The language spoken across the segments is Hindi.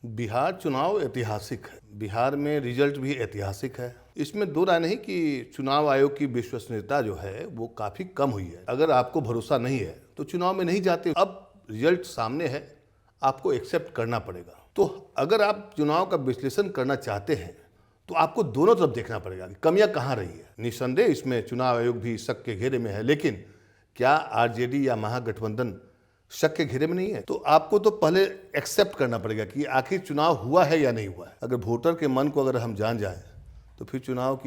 बिहार चुनाव ऐतिहासिक है। बिहार में रिजल्ट भी ऐतिहासिक है। इसमें दो राय नहीं कि चुनाव आयोग की विश्वसनीयता जो है वो काफ़ी कम हुई है। अगर आपको भरोसा नहीं है तो चुनाव में नहीं जाते। अब रिजल्ट सामने है, आपको एक्सेप्ट करना पड़ेगा। तो अगर आप चुनाव का विश्लेषण करना चाहते हैं तो आपको दोनों तरफ देखना पड़ेगा कि कमियां कहाँ रही है। निस्संदेह इसमें चुनाव आयोग भी शक के घेरे में है, लेकिन क्या आरजेडी या महागठबंधन शक के घेरे में नहीं है? तो आपको तो पहले एक्सेप्ट करना पड़ेगा कि आखिर चुनाव हुआ है या नहीं हुआ है। अगर वोटर के मन को अगर हम जान जाएं तो फिर चुनाव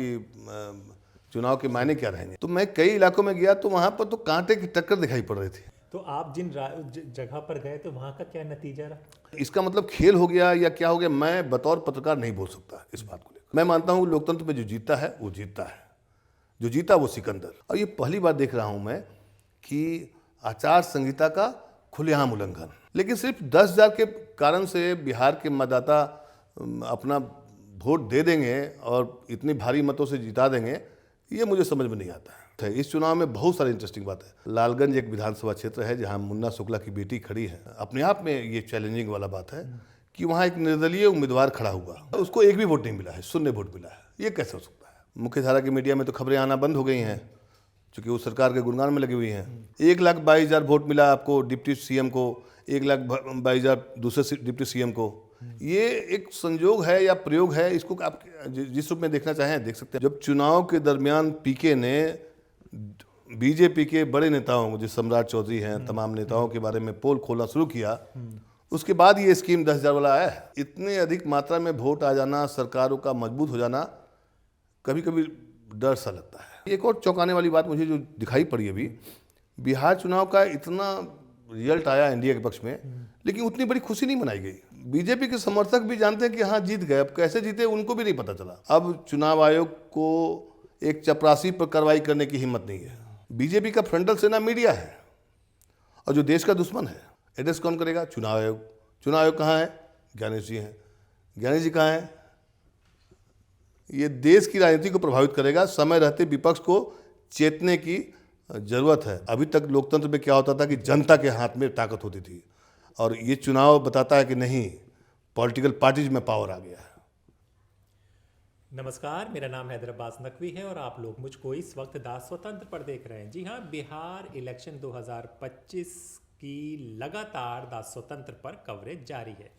के मायने क्या रहेंगे। तो मैं कई इलाकों में गया तो वहां पर तो कांटे की टक्कर दिखाई पड़ रही थी। तो आप जिन जगह पर गए तो वहाँ का क्या नतीजा रहा? इसका मतलब खेल हो गया या क्या हो गया, मैं बतौर पत्रकार नहीं बोल सकता इस बात को लेकर। मैं मानता हूँ लोकतंत्र में जो जीता है वो जीता है, जो जीता वो सिकंदर। और ये पहली बार देख रहा हूँ मैं कि आचार संहिता का खुलेआम उल्लंघन। लेकिन सिर्फ 10,000 के कारण से बिहार के मतदाता अपना वोट दे देंगे और इतनी भारी मतों से जिता देंगे, ये मुझे समझ में नहीं आता है। इस चुनाव में बहुत सारी इंटरेस्टिंग बात है। लालगंज एक विधानसभा क्षेत्र है जहां मुन्ना शुक्ला की बेटी खड़ी है। अपने आप में ये चैलेंजिंग वाला बात है कि वहां एक निर्दलीय उम्मीदवार खड़ा हुआ, उसको एक भी वोट नहीं मिला है, शून्य वोट मिला है। ये कैसे हो सकता है? मुख्यधारा की मीडिया में तो खबरें आना बंद हो गई हैं चूँकि वो सरकार के गुणगान में लगी हुई हैं। 1,22,000 वोट मिला आपको डिप्टी सीएम को, 1,22,000 दूसरे डिप्टी सीएम को। ये एक संजोग है या प्रयोग है, इसको आप जिस रूप में देखना चाहें देख सकते हैं। जब चुनाव के दरमियान पीके ने बीजेपी के बड़े नेताओं, जो सम्राट चौधरी हैं, तमाम नेताओं के बारे में पोल खोलना शुरू किया, उसके बाद ये स्कीम 10,000 वाला आया है। इतने अधिक मात्रा में वोट आ जाना, सरकारों का मजबूत हो जाना, कभी कभी डर सा लगता है। एक और चौंकाने वाली बात मुझे जो दिखाई पड़ी अभी, बिहार चुनाव का इतना रिजल्ट आया एनडीए के पक्ष में, लेकिन उतनी बड़ी खुशी नहीं मनाई गई। बीजेपी के समर्थक भी जानते हैं कि हाँ जीत गए, अब कैसे जीते उनको भी नहीं पता चला। अब चुनाव आयोग को एक चपरासी पर कार्रवाई करने की हिम्मत नहीं है। बीजेपी का फ्रंटल सेना मीडिया है और जो देश का दुश्मन है, एड्रेस कौन करेगा? चुनाव आयोग। चुनाव आयोग कहाँ है? ज्ञानेश जी हैं। ज्ञानेश जी कहाँ हैं? ये देश की राजनीति को प्रभावित करेगा। समय रहते विपक्ष को चेतने की जरूरत है। अभी तक लोकतंत्र में क्या होता था कि जनता के हाथ में ताकत होती थी, और ये चुनाव बताता है कि नहीं, पॉलिटिकल पार्टीज में पावर आ गया है। नमस्कार, मेरा नाम हैदर अब्बास नकवी है और आप लोग मुझको इस वक्त दास स्वतंत्र पर देख रहे हैं। जी हाँ, बिहार इलेक्शन 2025 की लगातार दास स्वतंत्र पर कवरेज जारी है।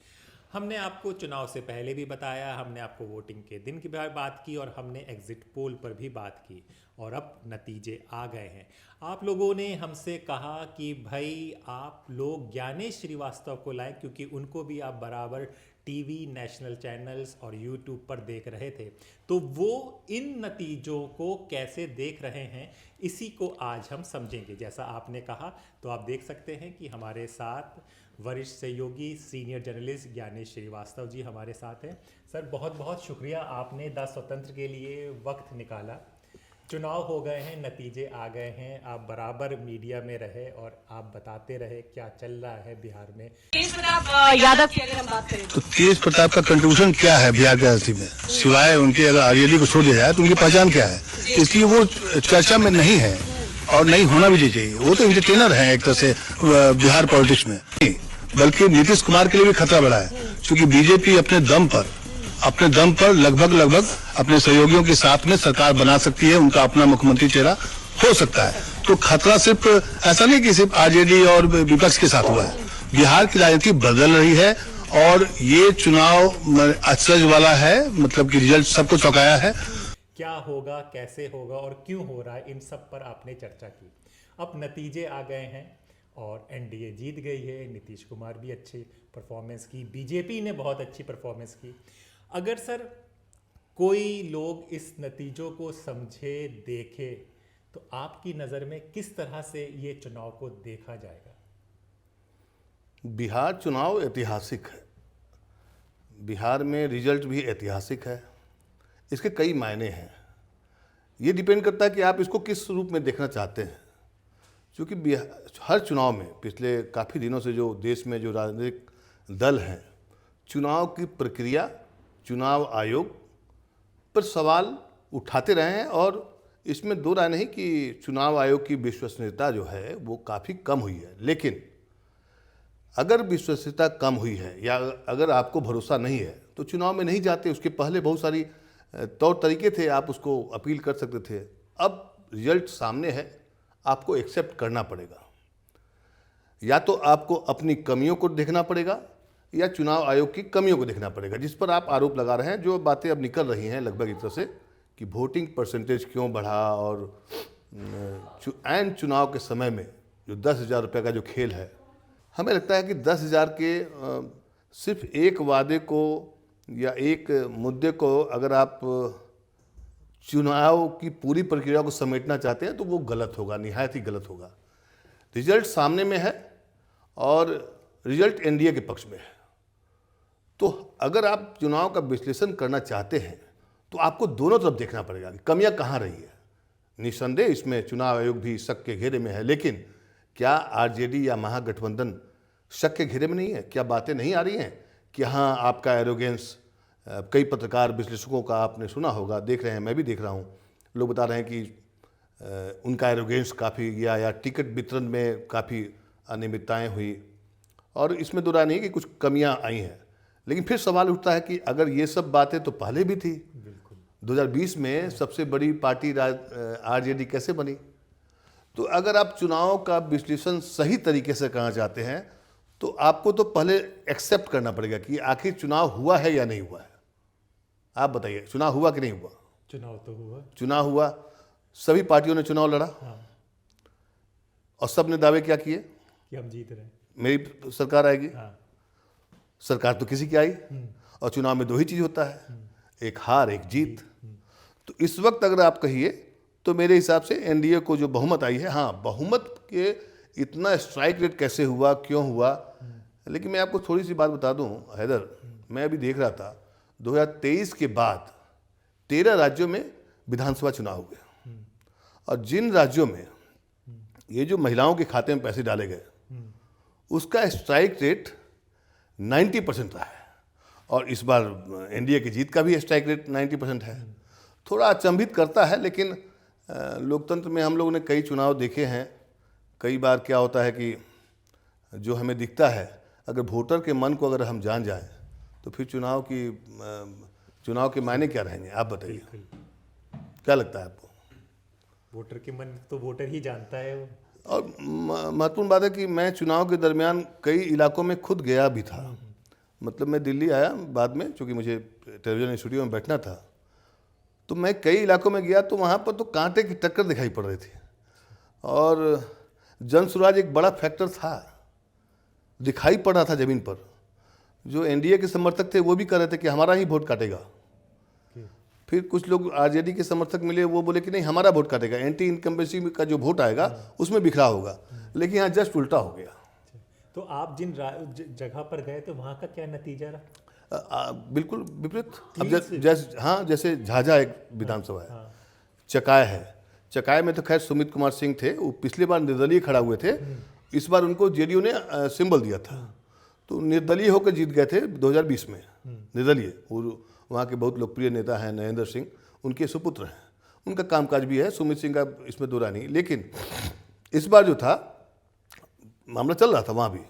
हमने आपको चुनाव से पहले भी बताया, हमने आपको वोटिंग के दिन की बात की और हमने एग्जिट पोल पर भी बात की, और अब नतीजे आ गए हैं। आप लोगों ने हमसे कहा कि भाई आप लोग ज्ञानेश श्रीवास्तव को लाएं, क्योंकि उनको भी आप बराबर टीवी, नेशनल चैनल्स और यूट्यूब पर देख रहे थे। तो वो इन नतीजों को कैसे देख रहे हैं, इसी को आज हम समझेंगे। जैसा आपने कहा, तो आप देख सकते हैं कि हमारे साथ वरिष्ठ सहयोगी सीनियर जर्नलिस्ट ज्ञानेश श्रीवास्तव जी हमारे साथ हैं। सर, बहुत बहुत शुक्रिया, आपने द स्वतंत्र के लिए वक्त निकाला। चुनाव हो गए हैं, नतीजे आ गए हैं, आप बराबर मीडिया में रहे और आप बताते रहे क्या चल रहा है बिहार में। तेज प्रताप यादव की अगर हम बात करें तो तेज प्रताप का कंट्रीब्यूशन क्या है बिहार की राजनीति में, सिवाय उनके अगर आरजेडी को छोड़ दिया जाए तो उनकी पहचान क्या है? इसलिए वो चर्चा में नहीं है और नहीं होना भी चाहिए। वो तो एंटरटेनर है एक तरह से बिहार पॉलिटिक्स में, बल्कि नीतीश कुमार के लिए भी खतरा बड़ा है, क्योंकि बीजेपी अपने दम पर लगभग अपने सहयोगियों के साथ में सरकार बना सकती है, उनका अपना मुख्यमंत्री चेहरा हो सकता है। तो खतरा सिर्फ ऐसा नहीं कि सिर्फ आरजेडी और विपक्ष के साथ हुआ है, बिहार की राजनीति बदल रही है और ये चुनाव अचरज वाला है, मतलब कि रिजल्ट सबको चौंकाया है। क्या होगा, कैसे होगा और क्यों हो रहा है, इन सब पर आपने चर्चा की। अब नतीजे आ गए हैं और एनडीए जीत गई है। नीतीश कुमार भी अच्छी परफॉर्मेंस की, बीजेपी ने बहुत अच्छी परफॉर्मेंस की। अगर सर कोई लोग इस नतीजों को समझे, देखे, तो आपकी नज़र में किस तरह से ये चुनाव को देखा जाएगा? बिहार चुनाव ऐतिहासिक है। बिहार में रिजल्ट भी ऐतिहासिक है। इसके कई मायने हैं। ये डिपेंड करता है कि आप इसको किस रूप में देखना चाहते हैं। क्योंकि हर चुनाव में पिछले काफ़ी दिनों से जो देश में जो राजनीतिक दल हैं, चुनाव की प्रक्रिया, चुनाव आयोग पर सवाल उठाते रहे हैं, और इसमें दो राय नहीं कि चुनाव आयोग की विश्वसनीयता जो है वो काफ़ी कम हुई है। लेकिन अगर विश्वसनीयता कम हुई है या अगर आपको भरोसा नहीं है तो चुनाव में नहीं जाते। उसके पहले बहुत सारी तौर तरीके थे, आप उसको अपील कर सकते थे। अब रिजल्ट सामने है, आपको एक्सेप्ट करना पड़ेगा। या तो आपको अपनी कमियों को देखना पड़ेगा या चुनाव आयोग की कमियों को देखना पड़ेगा, जिस पर आप आरोप लगा रहे हैं। जो बातें अब निकल रही हैं लगभग इस तरह से कि वोटिंग परसेंटेज क्यों बढ़ा, और ऐन चुनाव के समय में जो 10,000 रुपये का जो खेल है, हमें लगता है कि 10,000 के सिर्फ एक वादे को या एक मुद्दे को अगर आप चुनाव की पूरी प्रक्रिया को समेटना चाहते हैं तो वो गलत होगा, निहायत ही गलत होगा। रिजल्ट सामने में है और रिजल्ट एनडीए के पक्ष में है। तो अगर आप चुनाव का विश्लेषण करना चाहते हैं तो आपको दोनों तरफ देखना पड़ेगा कि कमियां कहाँ रही है। निस्संदेह इसमें चुनाव आयोग भी शक के घेरे में है, लेकिन क्या आरजेडी या महागठबंधन शक के घेरे में नहीं है? क्या बातें नहीं आ रही हैं कि हाँ आपका एरोगेंस, कई पत्रकार विश्लेषकों का आपने सुना होगा, देख रहे हैं, मैं भी देख रहा हूँ, लोग बता रहे हैं कि उनका एरोगेंस काफ़ी गया या टिकट वितरण में काफ़ी अनियमितताएँ हुई, और इसमें दो राय नहीं कि कुछ कमियां आई हैं। लेकिन फिर सवाल उठता है कि अगर ये सब बातें तो पहले भी थी, 2020 में सबसे बड़ी पार्टी आरजेडी कैसे बनी? तो अगर आप चुनाव का विश्लेषण सही तरीके से करना चाहते हैं तो आपको तो पहले एक्सेप्ट करना पड़ेगा कि आखिर चुनाव हुआ है या नहीं हुआ है। आप बताइए, चुनाव हुआ कि नहीं हुआ? चुनाव तो हुआ। चुनाव हुआ, सभी पार्टियों ने चुनाव लड़ा। हाँ। और सब ने दावे क्या किए कि हम जीत रहे हैं, मेरी सरकार आएगी। हाँ। सरकार तो किसी की आई, और चुनाव में दो ही चीज़ होता है, एक हार एक जीत। तो इस वक्त अगर आप कहिए तो मेरे हिसाब से एनडीए को जो बहुमत आई है, हाँ बहुमत के इतना स्ट्राइक रेट कैसे हुआ, क्यों हुआ? लेकिन मैं आपको थोड़ी सी बात बता दूं हैदर, मैं अभी देख रहा था 2023 के बाद 13 राज्यों में विधानसभा चुनाव हुए, और जिन राज्यों में ये जो महिलाओं के खाते में पैसे डाले गए उसका स्ट्राइक रेट 90% रहा है, और इस बार एनडीए की जीत का भी स्ट्राइक रेट 90% है। थोड़ा अचंभित करता है, लेकिन लोकतंत्र में हम लोगों ने कई चुनाव देखे हैं। कई बार क्या होता है कि जो हमें दिखता है, अगर वोटर के मन को अगर हम जान जाएं तो फिर चुनाव के मायने क्या रहेंगे? आप बताइए, क्या लगता है आपको? वोटर के मन तो वोटर ही जानता है वो। और महत्वपूर्ण बात है कि मैं चुनाव के दरमियान कई इलाकों में खुद गया भी था। मतलब मैं दिल्ली आया बाद में, चूँकि मुझे टेलीविजन स्टूडियो में बैठना था, तो मैं कई इलाकों में गया तो वहाँ पर तो कांटे की टक्कर दिखाई पड़ रही थी, और जन सुराज एक बड़ा फैक्टर था, दिखाई पड़ रहा था ज़मीन पर। जो एनडीए के समर्थक थे वो भी कह रहे थे कि हमारा ही वोट काटेगा। फिर कुछ लोग आरजेडी के समर्थक मिले, वो बोले कि नहीं हमारा वोट काटेगा, एंटी इनकम्बेंसी का जो वोट आएगा उसमें बिखराव होगा। लेकिन यहाँ जस्ट उल्टा हो गया। तो आप जिन जगह पर गए तो वहाँ का क्या नतीजा रहा? बिल्कुल विपरीत। अब जैसे झाझा एक विधानसभा है, चकाय है। चकाय में तो खैर सुमित कुमार सिंह थे, वो पिछली बार निर्दलीय खड़ा हुए थे, इस बार उनको जेडीयू ने सिंबल दिया था, तो निर्दलीय होकर जीत गए थे 2020 में। निर्दलीय, वहाँ के बहुत लोकप्रिय नेता हैं नरेंद्र सिंह, उनके सुपुत्र हैं, उनका कामकाज भी है, सुमित सिंह का इसमें दो राय नहीं। लेकिन इस बार जो था मामला चल रहा था वहाँ भी,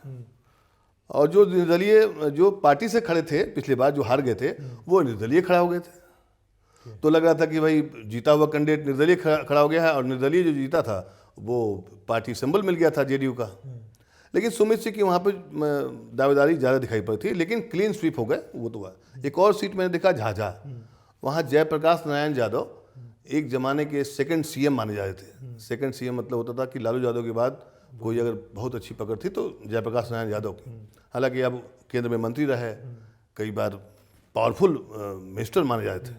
और जो निर्दलीय जो पार्टी से खड़े थे पिछली बार, जो हार गए थे, वो निर्दलीय खड़ा हो गए थे। तो लग रहा था कि भाई जीता हुआ कैंडिडेट निर्दलीय खड़ा हो गया है, और निर्दलीय जो जीता था वो पार्टी सिंबल मिल गया था जेडीयू का। लेकिन सुमित सिंह की वहाँ पर दावेदारी ज़्यादा दिखाई पड़ी थी, लेकिन क्लीन स्वीप हो गए, वो तो हुआ। एक और सीट मैंने देखा झाझा, वहाँ जयप्रकाश नारायण यादव एक ज़माने के सेकंड सीएम माने जाते थे। सेकंड सीएम मतलब होता था कि लालू यादव के बाद कोई अगर बहुत अच्छी पकड़ थी तो जयप्रकाश नारायण यादव की। हालांकि अब केंद्र में मंत्री रहे, कई बार पावरफुल मिनिस्टर माने जाते थे।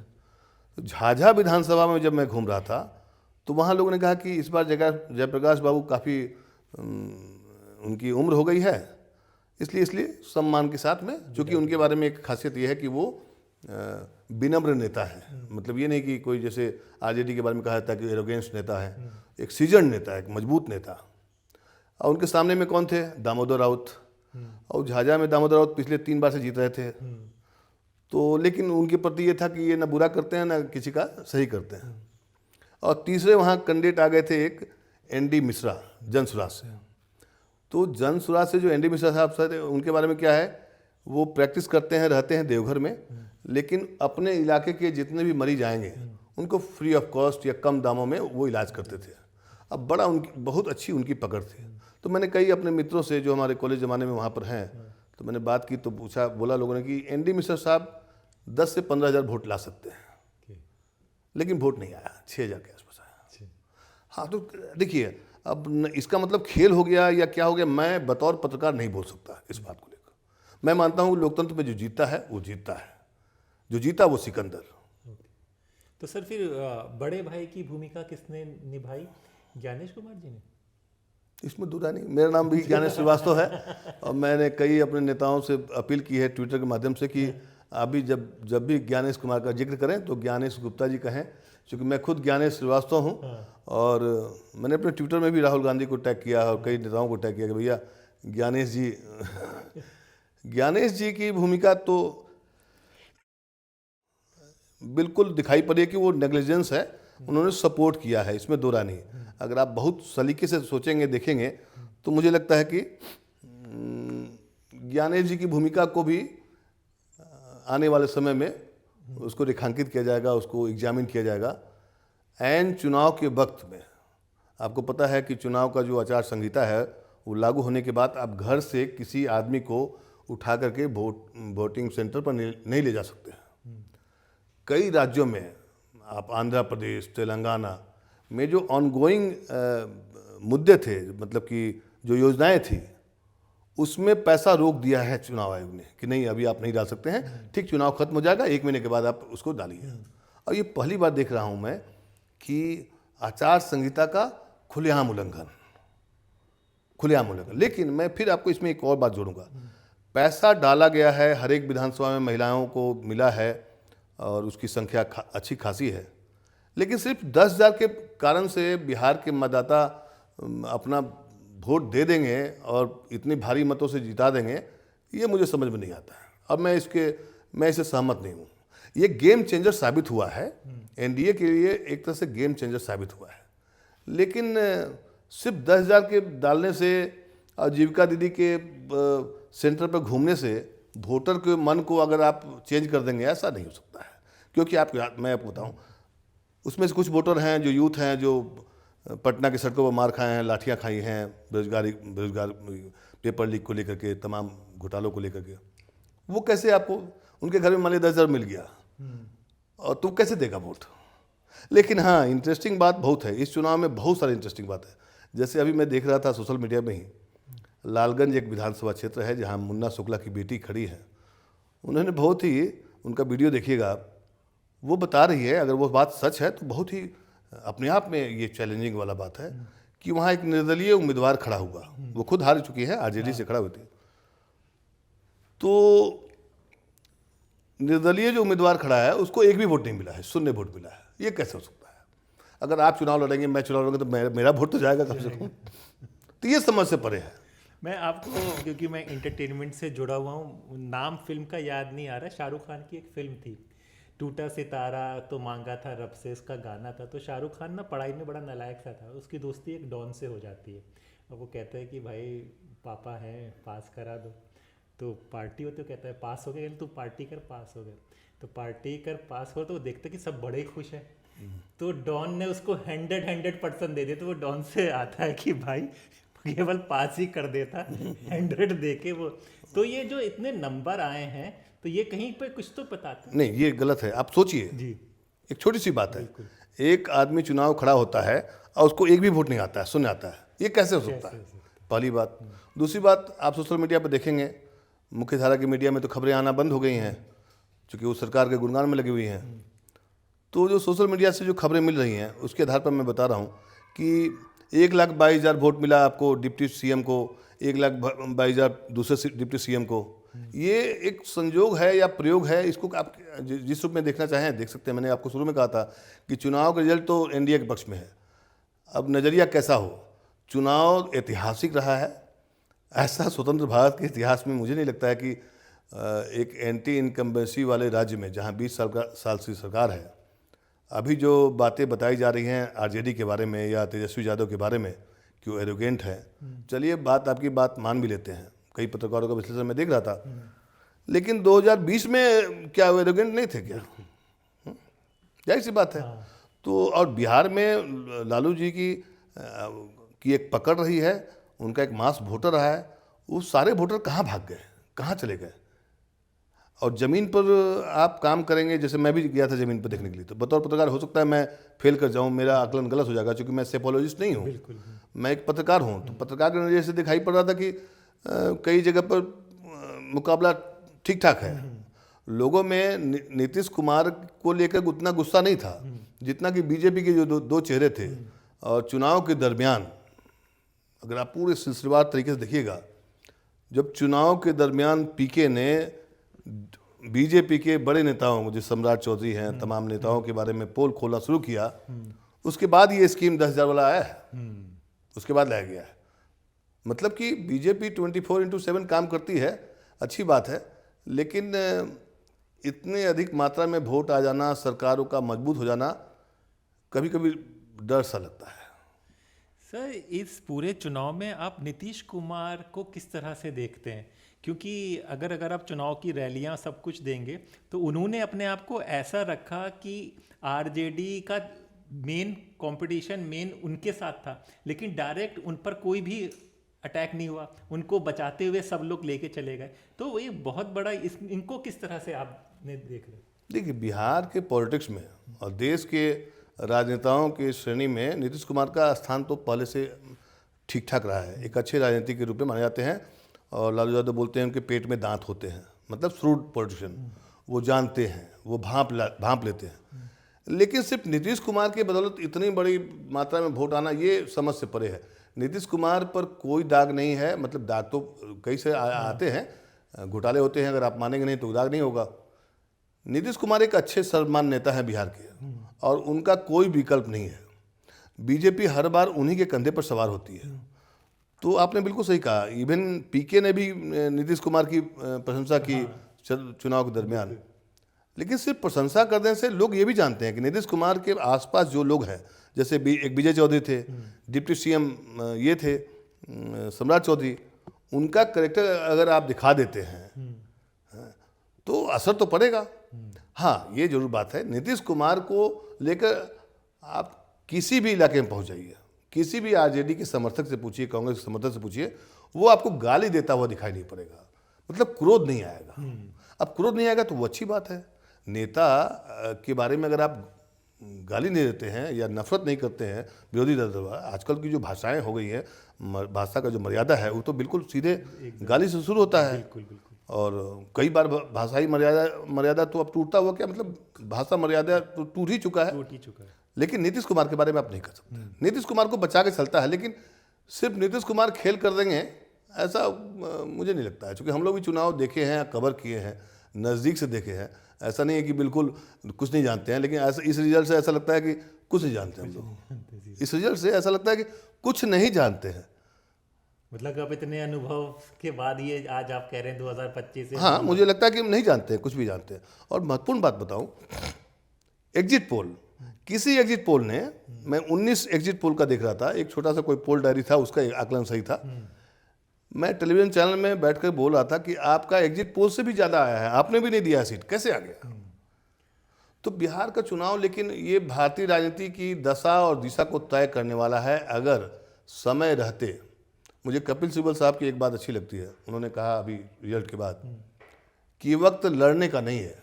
तो झाझा विधानसभा में जब मैं घूम रहा था तो वहाँ लोगों ने कहा कि इस बार जयप्रकाश बाबू काफ़ी उनकी उम्र हो गई है, इसलिए सम्मान के साथ में, क्योंकि उनके बारे में एक खासियत ये है कि वो विनम्र नेता है। मतलब ये नहीं कि कोई जैसे आरजेडी के बारे में कहा जाता है कि एरोगेंस नेता है, एक सीजन नेता है, एक मजबूत नेता। और उनके सामने में कौन थे? दामोदर राउत। और झाझा में दामोदर राउत पिछले 3 बार से जीत रहे थे, तो लेकिन उनके प्रति ये था कि ये ना बुरा करते हैं ना किसी का सही करते हैं। और तीसरे वहाँ कैंडिडेट आ गए थे एक एनडी मिश्रा जनसुराज से। तो जन सुराज से जो एनडी मिश्रा साहब सर, उनके बारे में क्या है, वो प्रैक्टिस करते हैं, रहते हैं देवघर में, लेकिन अपने इलाके के जितने भी मरीज आएंगे उनको फ्री ऑफ कॉस्ट या कम दामों में वो इलाज करते थे। अब बड़ा उनकी बहुत अच्छी उनकी पकड़ थी। तो मैंने कई अपने मित्रों से जो हमारे कॉलेज ज़माने में वहाँ पर हैं, तो मैंने बात की, तो पूछा, बोला लोगों ने कि एनडी मिश्रा साहब 10 से 15 हज़ार वोट ला सकते हैं, लेकिन वोट नहीं आया, 6,000 के आसपास आया। हाँ, तो देखिए अब इसका मतलब खेल हो गया या क्या हो गया, मैं बतौर पत्रकार नहीं बोल सकता इस बात को लेकर। मैं मानता हूँ लोकतंत्र में जो जीतता है वो जीतता है, जो जीता वो सिकंदर। तो सर फिर बड़े भाई की भूमिका किसने निभाई? ज्ञानेश कुमार जी ने? इसमें दूरा नहीं, मेरा नाम भी ज्ञानेश श्रीवास्तव है और मैंने कई अपने नेताओं से अपील की है ट्विटर के माध्यम से कि अभी जब भी ज्ञानेश कुमार का जिक्र करें तो ज्ञानेश गुप्ता जी कहें, क्योंकि मैं खुद ज्ञानेश श्रीवास्तव हूँ। और मैंने अपने ट्विटर में भी राहुल गांधी को टैग किया और कई नेताओं को टैग किया कि भैया ज्ञानेश जी ज्ञानेश जी की भूमिका तो बिल्कुल दिखाई पड़ी कि वो नेग्लिजेंस है, उन्होंने सपोर्ट किया है, इसमें दो राय नहीं। अगर आप बहुत सलीके से सोचेंगे देखेंगे तो मुझे लगता है कि ज्ञानेश जी की भूमिका को भी आने वाले समय में उसको रेखांकित किया जाएगा, उसको एग्जामिन किया जाएगा। एन चुनाव के वक्त में आपको पता है कि चुनाव का जो आचार संहिता है वो लागू होने के बाद आप घर से किसी आदमी को उठा करके वोटिंग सेंटर पर नहीं ले जा सकते हैं। कई राज्यों में, आप आंध्र प्रदेश, तेलंगाना में जो ऑनगोइंग मुद्दे थे, मतलब कि जो योजनाएं थी, उसमें पैसा रोक दिया है चुनाव आयोग ने कि नहीं अभी आप नहीं डाल सकते हैं, ठीक चुनाव खत्म हो जाएगा, 1 महीने के बाद आप उसको डालिए। और ये पहली बार देख रहा हूँ मैं कि आचार संहिता का खुलेआम उल्लंघन। लेकिन मैं फिर आपको इसमें एक और बात जोड़ूंगा, पैसा डाला गया है, हर एक विधानसभा में महिलाओं को मिला है और उसकी संख्या अच्छी खासी है, लेकिन सिर्फ 10,000 के कारण से बिहार के मतदाता अपना वोट दे देंगे और इतनी भारी मतों से जिता देंगे, ये मुझे समझ में नहीं आता है। अब मैं इसे सहमत नहीं हूँ। ये गेम चेंजर साबित हुआ है, एनडीए के लिए एक तरह से गेम चेंजर साबित हुआ है, लेकिन सिर्फ 10,000 के डालने से और जीविका दीदी के सेंटर पर घूमने से वोटर के मन को अगर आप चेंज कर देंगे, ऐसा नहीं हो सकता है। क्योंकि मैं आपको बताऊँ, उसमें से कुछ वोटर हैं जो यूथ हैं, जो पटना की सड़कों पर मार खाए हैं, लाठियाँ खाई हैं, बेरोजगार पेपर लीक को लेकर के, तमाम घोटालों को लेकर के, वो कैसे आपको उनके घर में मान लिया 10,000 मिल गया और तू कैसे देगा वोट? लेकिन हाँ, इंटरेस्टिंग बात बहुत है इस चुनाव में, बहुत सारी इंटरेस्टिंग बात है। जैसे अभी मैं देख रहा था सोशल मीडिया में ही, लालगंज एक विधानसभा क्षेत्र है जहाँ मुन्ना शुक्ला की बेटी खड़ी है, उन्होंने बहुत ही, उनका वीडियो देखिएगा, वो बता रही है, अगर वो बात सच है तो बहुत ही अपने आप में ये चैलेंजिंग वाला बात है कि वहाँ एक निर्दलीय उम्मीदवार खड़ा हुआ, वो खुद हार चुकी है, आरजेडी से खड़ा हुई थी, तो निर्दलीय जो उम्मीदवार खड़ा है उसको एक भी वोट नहीं मिला है, 0 वोट मिला है। ये कैसे हो सकता है? अगर आप चुनाव लड़ेंगे, मैं चुनाव लड़ूंगा, तो मेरा वोट तो जाएगा कम से कम। तो ये समझ से परे है। मैं आपको, क्योंकि मैं इंटरटेनमेंट से जुड़ा हुआ हूँ, नाम फिल्म का याद नहीं आ रहा, शाहरुख खान की एक फिल्म थी, टूटा सितारा तो मांगा था रब से, इसका गाना था। तो शाहरुख खान ना पढ़ाई में बड़ा नालायक सा था, उसकी दोस्ती एक डॉन से हो जाती है और वो कहता है कि भाई पापा हैं, पास करा दो। तो पार्टी हो तो कहता है पास हो गया, तू पार्टी कर, पास हो गया। तो पार्टी कर, पास हो, तो वो देखते कि सब बड़े ही खुश हैं, तो डॉन ने उसको 100% दे दिया। तो वो डॉन से आता है कि भाई केवल पास ही कर देता, 100 दे के वो। तो ये जो इतने नंबर आए हैं, तो ये कहीं पे कुछ तो बताते नहीं, ये गलत है। आप सोचिए जी, एक छोटी सी बात है, एक आदमी चुनाव खड़ा होता है और उसको एक भी वोट नहीं आता है, 0 आता है, ये कैसे हो सकता है? पहली बात। दूसरी बात, आप सोशल मीडिया पर देखेंगे, मुख्य धारा की मीडिया में तो खबरें आना बंद हो गई हैं, क्योंकि वो सरकार के गुणगान में लगी हुई हैं। तो जो सोशल मीडिया से जो खबरें मिल रही हैं उसके आधार पर मैं बता रहा हूँ कि 1,22,000 वोट मिला आपको डिप्टी सीएम को, 1,22,000 दूसरे डिप्टी सीएम को। ये एक संजोग है या प्रयोग है, इसको आप जिस रूप में देखना चाहें देख सकते हैं। मैंने आपको शुरू में कहा था कि चुनाव का रिजल्ट तो एनडीए के पक्ष में है। अब नज़रिया कैसा हो, चुनाव ऐतिहासिक रहा है। ऐसा स्वतंत्र भारत के इतिहास में मुझे नहीं लगता है कि एक एंटी इनकम्बेंसी वाले राज्य में, जहाँ 20 साल से सरकार है, अभी जो बातें बताई जा रही हैं आरजेडी के बारे में या तेजस्वी यादव के बारे में कि वो एरोगेंट है। चलिए बात आपकी बात मान भी लेते हैं, कई पत्रकारों का विश्लेषण मैं देख रहा था, लेकिन 2020 में क्या वो एरोगेंट नहीं थे क्या? जाहिर सी बात है। तो और बिहार में लालू जी की एक पकड़ रही है, उनका एक मास वोटर रहा है। वो सारे वोटर कहाँ भाग गए, कहाँ चले गए? और ज़मीन पर आप काम करेंगे, जैसे मैं भी गया था ज़मीन पर देखने के लिए, तो बतौर पत्रकार हो सकता है मैं फेल कर जाऊं, मेरा आकलन गलत हो जाएगा, क्योंकि मैं सेफोलॉजिस्ट नहीं हूं, मैं एक पत्रकार हूं। तो पत्रकार के नज़रिए से दिखाई पड़ रहा था कि कई जगह पर मुकाबला ठीक ठाक है। लोगों में नीतीश कुमार को लेकर उतना गुस्सा नहीं था जितना कि बीजेपी के जो दो चेहरे थे। और चुनाव के दरमियान अगर आप पूरे सिलसिलेवार तरीके से देखिएगा, जब चुनाव के दरमियान पीके ने बीजेपी के बड़े नेताओं, जो सम्राट चौधरी हैं, तमाम नेताओं के बारे में पोल खोलना शुरू किया, उसके बाद ये स्कीम 10,000 वाला आया है, उसके बाद लाया गया है। मतलब कि बीजेपी 24/7 काम करती है, अच्छी बात है, लेकिन इतने अधिक मात्रा में वोट आ जाना, सरकारों का मजबूत हो जाना, कभी कभी डर सा लगता है। सर, इस पूरे चुनाव में आप नीतीश कुमार को किस तरह से देखते हैं? क्योंकि अगर आप चुनाव की रैलियां सब कुछ देंगे तो उन्होंने अपने आप को ऐसा रखा कि आरजेडी का मेन कंपटीशन मेन उनके साथ था, लेकिन डायरेक्ट उन पर कोई भी अटैक नहीं हुआ, उनको बचाते हुए सब लोग लेके चले गए। तो ये बहुत बड़ा इनको किस तरह से आपने देख रहे? देखिए, बिहार के पॉलिटिक्स में और देश के राजनेताओं की श्रेणी में नीतीश कुमार का स्थान तो पहले से ठीक ठाक रहा है, एक अच्छे राजनीतिक के रूप में माने जाते हैं। और लालू यादव बोलते हैं उनके पेट में दांत होते हैं, मतलब श्रूड पॉलिटिशियन, वो जानते हैं, वो भांप लेते हैं। लेकिन सिर्फ नीतीश कुमार के बदौलत इतनी बड़ी मात्रा में वोट आना ये समझ से परे है। नीतीश कुमार पर कोई दाग नहीं है, मतलब दाग तो कई से आते हैं, घोटाले होते हैं, अगर आप मानेंगे नहीं तो दाग नहीं होगा। नीतीश कुमार एक अच्छे सर्वमान्य नेता है बिहार के, और उनका कोई विकल्प नहीं है। बीजेपी हर बार उन्हीं के कंधे पर सवार होती है। तो आपने बिल्कुल सही कहा, इवन पीके ने भी नीतीश कुमार की प्रशंसा की चुनाव के दरमियान। लेकिन सिर्फ प्रशंसा करने से लोग ये भी जानते हैं कि नीतीश कुमार के आसपास जो लोग हैं, जैसे एक विजय चौधरी थे, डिप्टी सीएम ये थे सम्राट चौधरी, उनका कैरेक्टर अगर आप दिखा देते हैं तो असर तो पड़ेगा। हाँ, ये जरूर बात है, नीतीश कुमार को लेकर आप किसी भी इलाके में पहुंच जाइए, किसी भी आरजेडी के समर्थक से पूछिए, कांग्रेस के समर्थक से पूछिए, वो आपको गाली देता हुआ दिखाई नहीं पड़ेगा, मतलब क्रोध नहीं आएगा। अब क्रोध नहीं आएगा तो वो अच्छी बात है। नेता के बारे में अगर आप गाली नहीं देते हैं या नफरत नहीं करते हैं विरोधी दल द्वारा, आजकल की जो भाषाएं हो गई हैं, भाषा का जो मर्यादा है वो तो बिल्कुल सीधे गाली से शुरू होता है। और कई बार भाषाई मर्यादा तो अब टूटता हुआ क्या, मतलब भाषा मर्यादा तो टूट ही चुका है। लेकिन नीतीश कुमार के बारे में आप नहीं कर सकते। नीतीश कुमार को बचा के चलता है, लेकिन सिर्फ नीतीश कुमार खेल कर देंगे ऐसा मुझे नहीं लगता है, क्योंकि हम लोग भी चुनाव देखे हैं, कवर किए हैं, नज़दीक से देखे हैं। ऐसा नहीं है कि बिल्कुल कुछ नहीं जानते हैं, लेकिन ऐसा इस रिजल्ट से ऐसा लगता है कि कुछ नहीं जानते हम लोग। इस रिजल्ट से ऐसा लगता है कि कुछ नहीं जानते हैं। मतलब अब इतने अनुभव के बाद ये आज आप कह रहे हैं 2025 से? हाँ, मुझे लगता है कि हम नहीं जानते हैं, कुछ भी जानते हैं। और महत्वपूर्ण बात बताऊं, एग्जिट पोल, किसी एग्जिट पोल ने, मैं 19 एग्जिट पोल का देख रहा था, एक छोटा सा कोई पोल डायरी था, उसका आकलन सही था। मैं टेलीविजन चैनल में बैठकर बोल रहा था कि आपका एग्जिट पोल से भी ज़्यादा आया है, आपने भी नहीं दिया सीट, कैसे आ गया? तो बिहार का चुनाव, लेकिन ये भारतीय राजनीति की दशा और दिशा को तय करने वाला है अगर समय रहते। मुझे कपिल सिब्बल साहब की एक बात अच्छी लगती है, उन्होंने कहा अभी रिजल्ट के बाद कि ये वक्त लड़ने का नहीं है,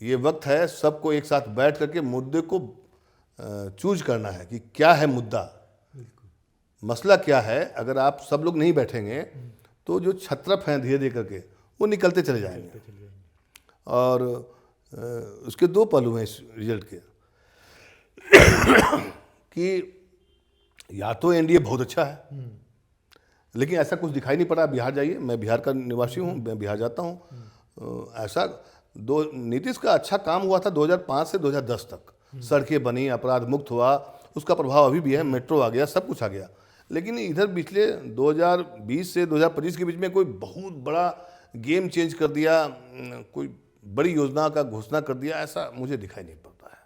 ये वक्त है सबको एक साथ बैठ करके मुद्दे को चूज करना है कि क्या है मुद्दा, मसला क्या है। अगर आप सब लोग नहीं बैठेंगे तो जो छत्रप हैं धीरे धीरे करके वो निकलते चले जाएंगे। और उसके दो पहलू हैं इस रिजल्ट के कि या तो एनडीए बहुत अच्छा है, लेकिन ऐसा कुछ दिखाई नहीं पड़ा। बिहार जाइए, मैं बिहार का निवासी हूँ, मैं बिहार जाता हूँ। ऐसा नीतीश का अच्छा काम हुआ था 2005 से 2010 तक, सड़कें बनी, अपराध मुक्त हुआ, उसका प्रभाव अभी भी है, मेट्रो आ गया, सब कुछ आ गया। लेकिन इधर पिछले 2020 से 2025 के बीच में कोई बहुत बड़ा गेम चेंज कर दिया, कोई बड़ी योजना का घोषणा कर दिया, ऐसा मुझे दिखाई नहीं पड़ता है।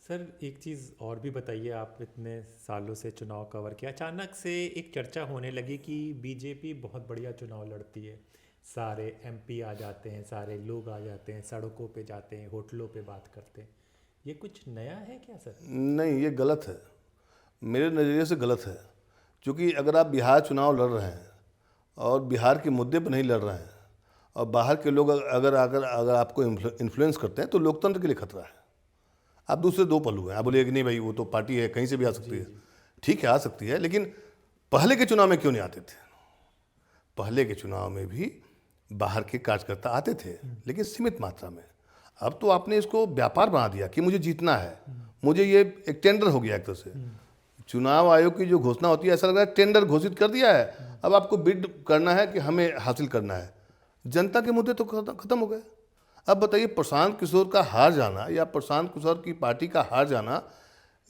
सर एक चीज़ और भी बताइए, आप इतने सालों से चुनाव कवर किया, अचानक से एक चर्चा होने लगी कि बीजेपी बहुत बढ़िया चुनाव लड़ती है, सारे एमपी आ जाते हैं, सारे लोग आ जाते हैं, सड़कों पे जाते हैं, होटलों पे बात करते हैं, ये कुछ नया है क्या सर? नहीं, ये गलत है, मेरे नज़रिए से गलत है। क्योंकि अगर आप बिहार चुनाव लड़ रहे हैं और बिहार के मुद्दे पर नहीं लड़ रहे हैं और बाहर के लोग अगर अगर अगर आपको इन्फ्लुएंस करते हैं तो लोकतंत्र के लिए खतरा है। आप दूसरे दो पहलू हैं, आप बोलिए कि नहीं भाई वो तो पार्टी है, कहीं से भी आ सकती है, ठीक है आ सकती है, लेकिन पहले के चुनाव में क्यों नहीं आते थे? पहले के चुनाव में भी बाहर के कार्यकर्ता आते थे, लेकिन सीमित मात्रा में। अब तो आपने इसको व्यापार बना दिया कि मुझे जीतना है, मुझे ये एक टेंडर हो गया एक तरह से। चुनाव आयोग की जो घोषणा होती है, ऐसा लग रहा है टेंडर घोषित कर दिया है, अब आपको बिड करना है कि हमें हासिल करना है। जनता के मुद्दे तो खत्म हो गए। अब बताइए, प्रशांत किशोर का हार जाना या प्रशांत किशोर की पार्टी का हार जाना,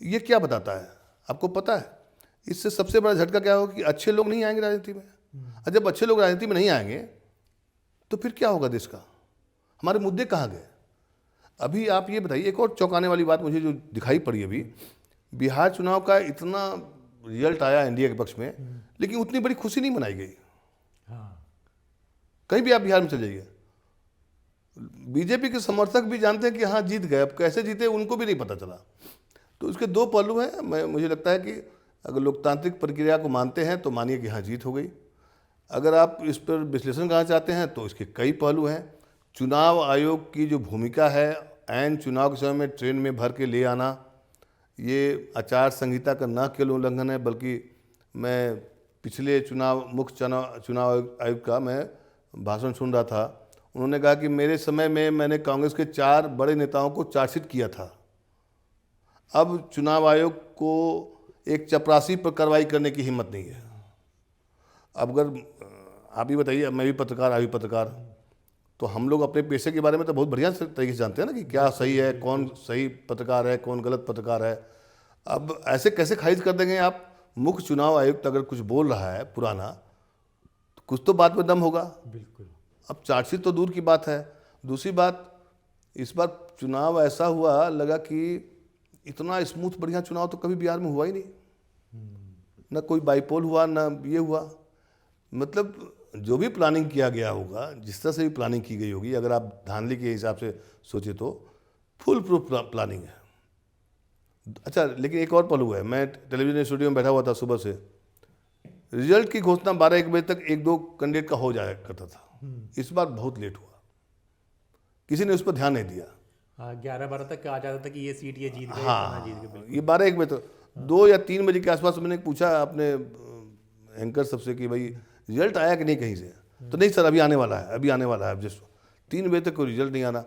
ये क्या बताता है? आपको पता है इससे सबसे बड़ा झटका क्या होगा कि अच्छे लोग नहीं आएंगे राजनीति में। और जब अच्छे लोग राजनीति में नहीं आएंगे तो फिर क्या होगा देश का? हमारे मुद्दे कहाँ गए? अभी आप ये बताइए, एक और चौंकाने वाली बात मुझे जो दिखाई पड़ी अभी, बिहार चुनाव का इतना रिजल्ट आया एनडीए के पक्ष में, लेकिन उतनी बड़ी खुशी नहीं मनाई गई। हाँ, कहीं भी आप बिहार में चले जाइए, बीजेपी के समर्थक भी जानते हैं कि हाँ जीत गए, अब कैसे जीते उनको भी नहीं पता चला। तो इसके दो पहलू हैं। मुझे लगता है कि अगर लोकतांत्रिक प्रक्रिया को मानते हैं तो मानिए कि हाँ जीत हो गई। अगर आप इस पर विश्लेषण करना चाहते हैं तो इसके कई पहलू हैं। चुनाव आयोग की जो भूमिका है, ऐन चुनाव के समय में ट्रेन में भर के ले आना, ये आचार संहिता का न केवल उल्लंघन है, बल्कि मैं पिछले मुख्य चुनाव आयोग का मैं भाषण सुन रहा था। उन्होंने कहा कि मेरे समय में मैंने कांग्रेस के 4 बड़े नेताओं को चार्जशीट किया था, अब चुनाव आयोग को एक चपरासी पर कार्रवाई करने की हिम्मत नहीं है। अब अगर आप ही बताइए, मैं भी पत्रकार, आप भी पत्रकार, तो हम लोग अपने पेशे के बारे में तो बहुत बढ़िया तरीके से जानते हैं ना कि क्या सही है, कौन सही पत्रकार है, कौन गलत पत्रकार है। अब ऐसे कैसे खारिज कर देंगे आप? मुख्य चुनाव आयुक्त अगर कुछ बोल रहा है पुराना, तो कुछ तो बात में दम होगा। बिल्कुल। अब चार्जशीट तो दूर की बात है। दूसरी बात, इस बार चुनाव ऐसा हुआ, लगा कि इतना स्मूथ बढ़िया चुनाव तो कभी बिहार में हुआ ही नहीं। ना कोई बाईपोल हुआ, ना ये हुआ। मतलब जो भी प्लानिंग किया गया होगा, जिस तरह से भी प्लानिंग की गई होगी, अगर आप धांधली के हिसाब से सोचे तो फुल प्रूफ प्लानिंग है। अच्छा, लेकिन एक और पहलू है। मैं टेलीविजन स्टूडियो में बैठा हुआ था सुबह से, रिजल्ट की घोषणा 12-1 बजे तक 1-2 कैंडिडेट का हो जाया करता था। इस बार बहुत लेट हुआ, किसी ने उस पर ध्यान नहीं दिया। हाँ, 11-12 तक आ जाता था कि ये सीट ये जीत गए, हाँ, इतना जीत गए। बिल्कुल। ये 12-1 बजे तक 2 या 3 बजे के आसपास मैंने पूछा अपने एंकर सबसे कि भाई रिजल्ट आया कि नहीं कहीं से? तो नहीं सर, अभी आने वाला है, अभी आने वाला है। अब जिस 3 बजे तक कोई रिजल्ट नहीं आना,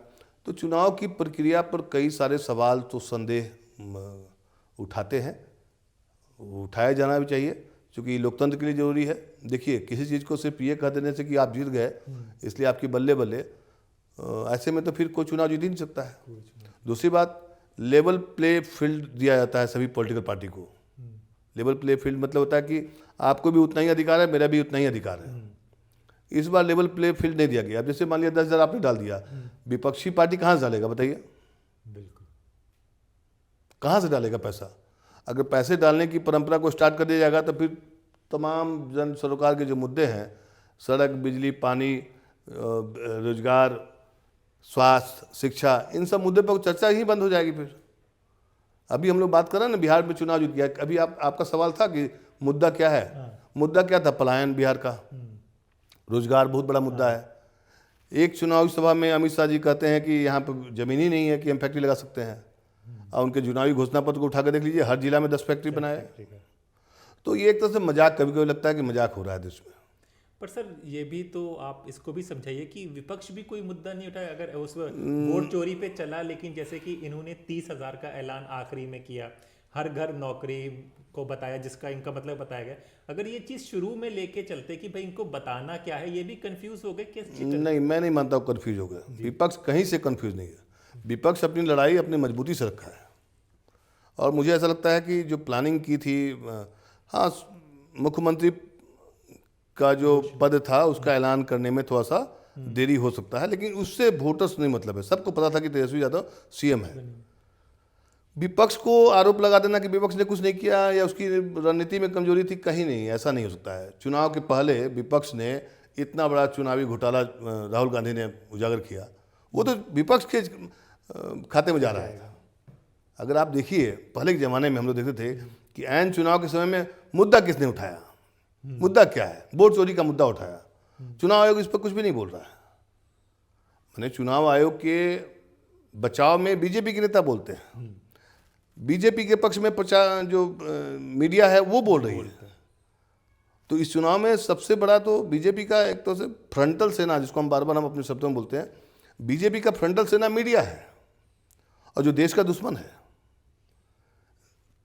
तो चुनाव की प्रक्रिया पर कई सारे सवाल तो संदेह उठाते हैं। उठाया जाना भी चाहिए, क्योंकि लोकतंत्र के लिए जरूरी है। देखिए, किसी चीज़ को सिर्फ ये कह देने से कि आप जीत गए इसलिए आपकी बल्ले बल्ले, ऐसे में तो फिर कोई चुनाव जीत ही नहीं सकता है। दूसरी बात, लेवल प्ले फील्ड दिया जाता है सभी पॉलिटिकल पार्टी को। लेवल प्ले फील्ड मतलब होता है कि आपको भी उतना ही अधिकार है, मेरा भी उतना ही अधिकार है। इस बार लेवल प्ले फील्ड नहीं दिया गया। अब जैसे मान लिया 10,000 आपने डाल दिया, विपक्षी पार्टी कहाँ से डालेगा बताइए? बिल्कुल। कहाँ से डालेगा पैसा? अगर पैसे डालने की परंपरा को स्टार्ट कर दिया जाएगा तो फिर तमाम जन सरोकार के जो मुद्दे हैं, सड़क, बिजली, पानी, रोजगार, स्वास्थ्य, शिक्षा, इन सब मुद्दे पर चर्चा ही बंद हो जाएगी। फिर अभी हम लोग बात कर रहे हैं ना, बिहार में चुनाव जीत गया। अभी आपका सवाल था कि मुद्दा क्या है? मुद्दा क्या था? पलायन बिहार का। रोजगार बहुत बड़ा मुद्दा है। एक चुनावी सभा में अमित शाह जी कहते हैं कि यहाँ पर जमीन ही नहीं है कि हम फैक्ट्री लगा सकते हैं, और उनके चुनावी घोषणा पत्र को उठा कर देख लीजिए, हर जिला में 10 फैक्ट्री बनाए। तो ये एक तरह से मजाक, कभी कभी लगता है कि मजाक हो रहा है देश में। पर सर, ये भी तो आप इसको भी समझाइए कि विपक्ष भी कोई मुद्दा नहीं उठाया। अगर उस वोट चोरी पे चला, लेकिन जैसे कि इन्होंने 30,000 का ऐलान आखिरी में किया, हर घर नौकरी को बताया, जिसका इनका मतलब बताया गया। अगर ये चीज़ शुरू में लेके चलते कि भाई इनको बताना क्या है, ये भी कंफ्यूज हो गए किस चीज़? नहीं, मैं नहीं मानता हूँ कंफ्यूज हो गया। विपक्ष कहीं से कंफ्यूज नहीं है। विपक्ष अपनी लड़ाई अपनी मजबूती से रखा है, और मुझे ऐसा लगता है कि जो प्लानिंग की थी, हाँ, मुख्यमंत्री का जो पद था उसका ऐलान करने में थोड़ा सा देरी हो सकता है, लेकिन उससे वोटर्स नहीं मतलब है। सबको पता था कि तेजस्वी यादव सीएम है। विपक्ष को आरोप लगा देना कि विपक्ष ने कुछ नहीं किया या उसकी रणनीति में कमजोरी थी, कहीं नहीं, ऐसा नहीं हो सकता है। चुनाव के पहले विपक्ष ने इतना बड़ा चुनावी घोटाला राहुल गांधी ने उजागर किया, वो तो विपक्ष के खाते में जा रहा है। अगर आप देखिए पहले के ज़माने में हम लोग देखते थे कि ऐन चुनाव के समय में मुद्दा किसने उठाया, मुद्दा क्या है, वोट चोरी का मुद्दा उठाया, चुनाव आयोग इस पर कुछ भी नहीं बोल रहा है। मैंने चुनाव आयोग के बचाव में बीजेपी के नेता बोलते हैं, बीजेपी के पक्ष में जो मीडिया है वो बोल रही है। तो इस चुनाव में सबसे बड़ा तो बीजेपी का एक तो से फ्रंटल सेना, जिसको हम बार बार हम अपने शब्दों में बोलते हैं, बीजेपी का फ्रंटल सेना मीडिया है और जो देश का दुश्मन है।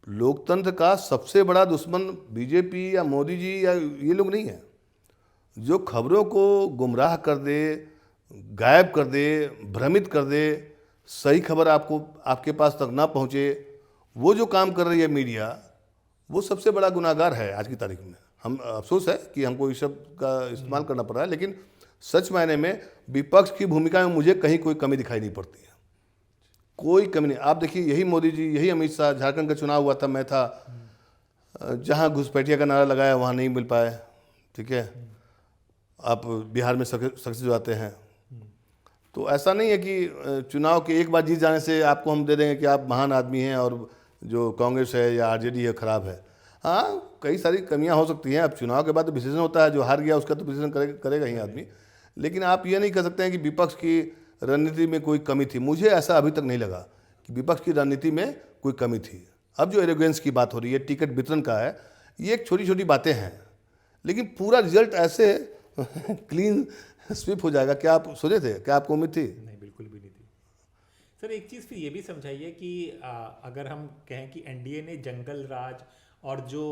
लोकतंत्र का सबसे बड़ा दुश्मन बीजेपी या मोदी जी या ये लोग नहीं है। जो खबरों को गुमराह कर दे, गायब कर दे, भ्रमित कर दे, सही खबर आपके पास तक ना पहुँचे, वो जो काम कर रही है मीडिया, वो सबसे बड़ा गुनाहगार है आज की तारीख में। हम अफसोस है कि हमको इस शब्द का इस्तेमाल करना पड़ रहा है, लेकिन सच मायने में विपक्ष की भूमिका में मुझे कहीं कोई कमी दिखाई नहीं पड़ती है, कोई कमी नहीं। आप देखिए, यही मोदी जी, यही अमित शाह, झारखंड का चुनाव हुआ था, मैं था, जहाँ घुसपैठिया का नारा लगाया वहाँ नहीं मिल पाए, ठीक है। आप बिहार में सक्सेस आते हैं, तो ऐसा नहीं है कि चुनाव के एक बार जीत जाने से आपको हम दे देंगे कि आप महान आदमी हैं और जो कांग्रेस है या आरजेडी है खराब है। हाँ, कई सारी कमियां हो सकती हैं। अब चुनाव के बाद तो विश्लेषण होता है, जो हार गया उसका तो विश्लेषण करेगा ही आदमी, लेकिन आप ये नहीं कह सकते हैं कि विपक्ष की रणनीति में कोई कमी थी। मुझे ऐसा अभी तक नहीं लगा कि विपक्ष की रणनीति में कोई कमी थी। अब जो एरोगेंस की बात हो रही है, टिकट वितरण का है, ये एक छोटी छोटी बातें हैं, लेकिन पूरा रिजल्ट ऐसे क्लीन स्वीप हो जाएगा, क्या आप सोचे थे? क्या आपको उम्मीद थी? नहीं, बिल्कुल भी नहीं थी। सर एक चीज़ फिर ये भी समझाइए कि अगर हम कहें कि एनडीए ने जंगल राज और जो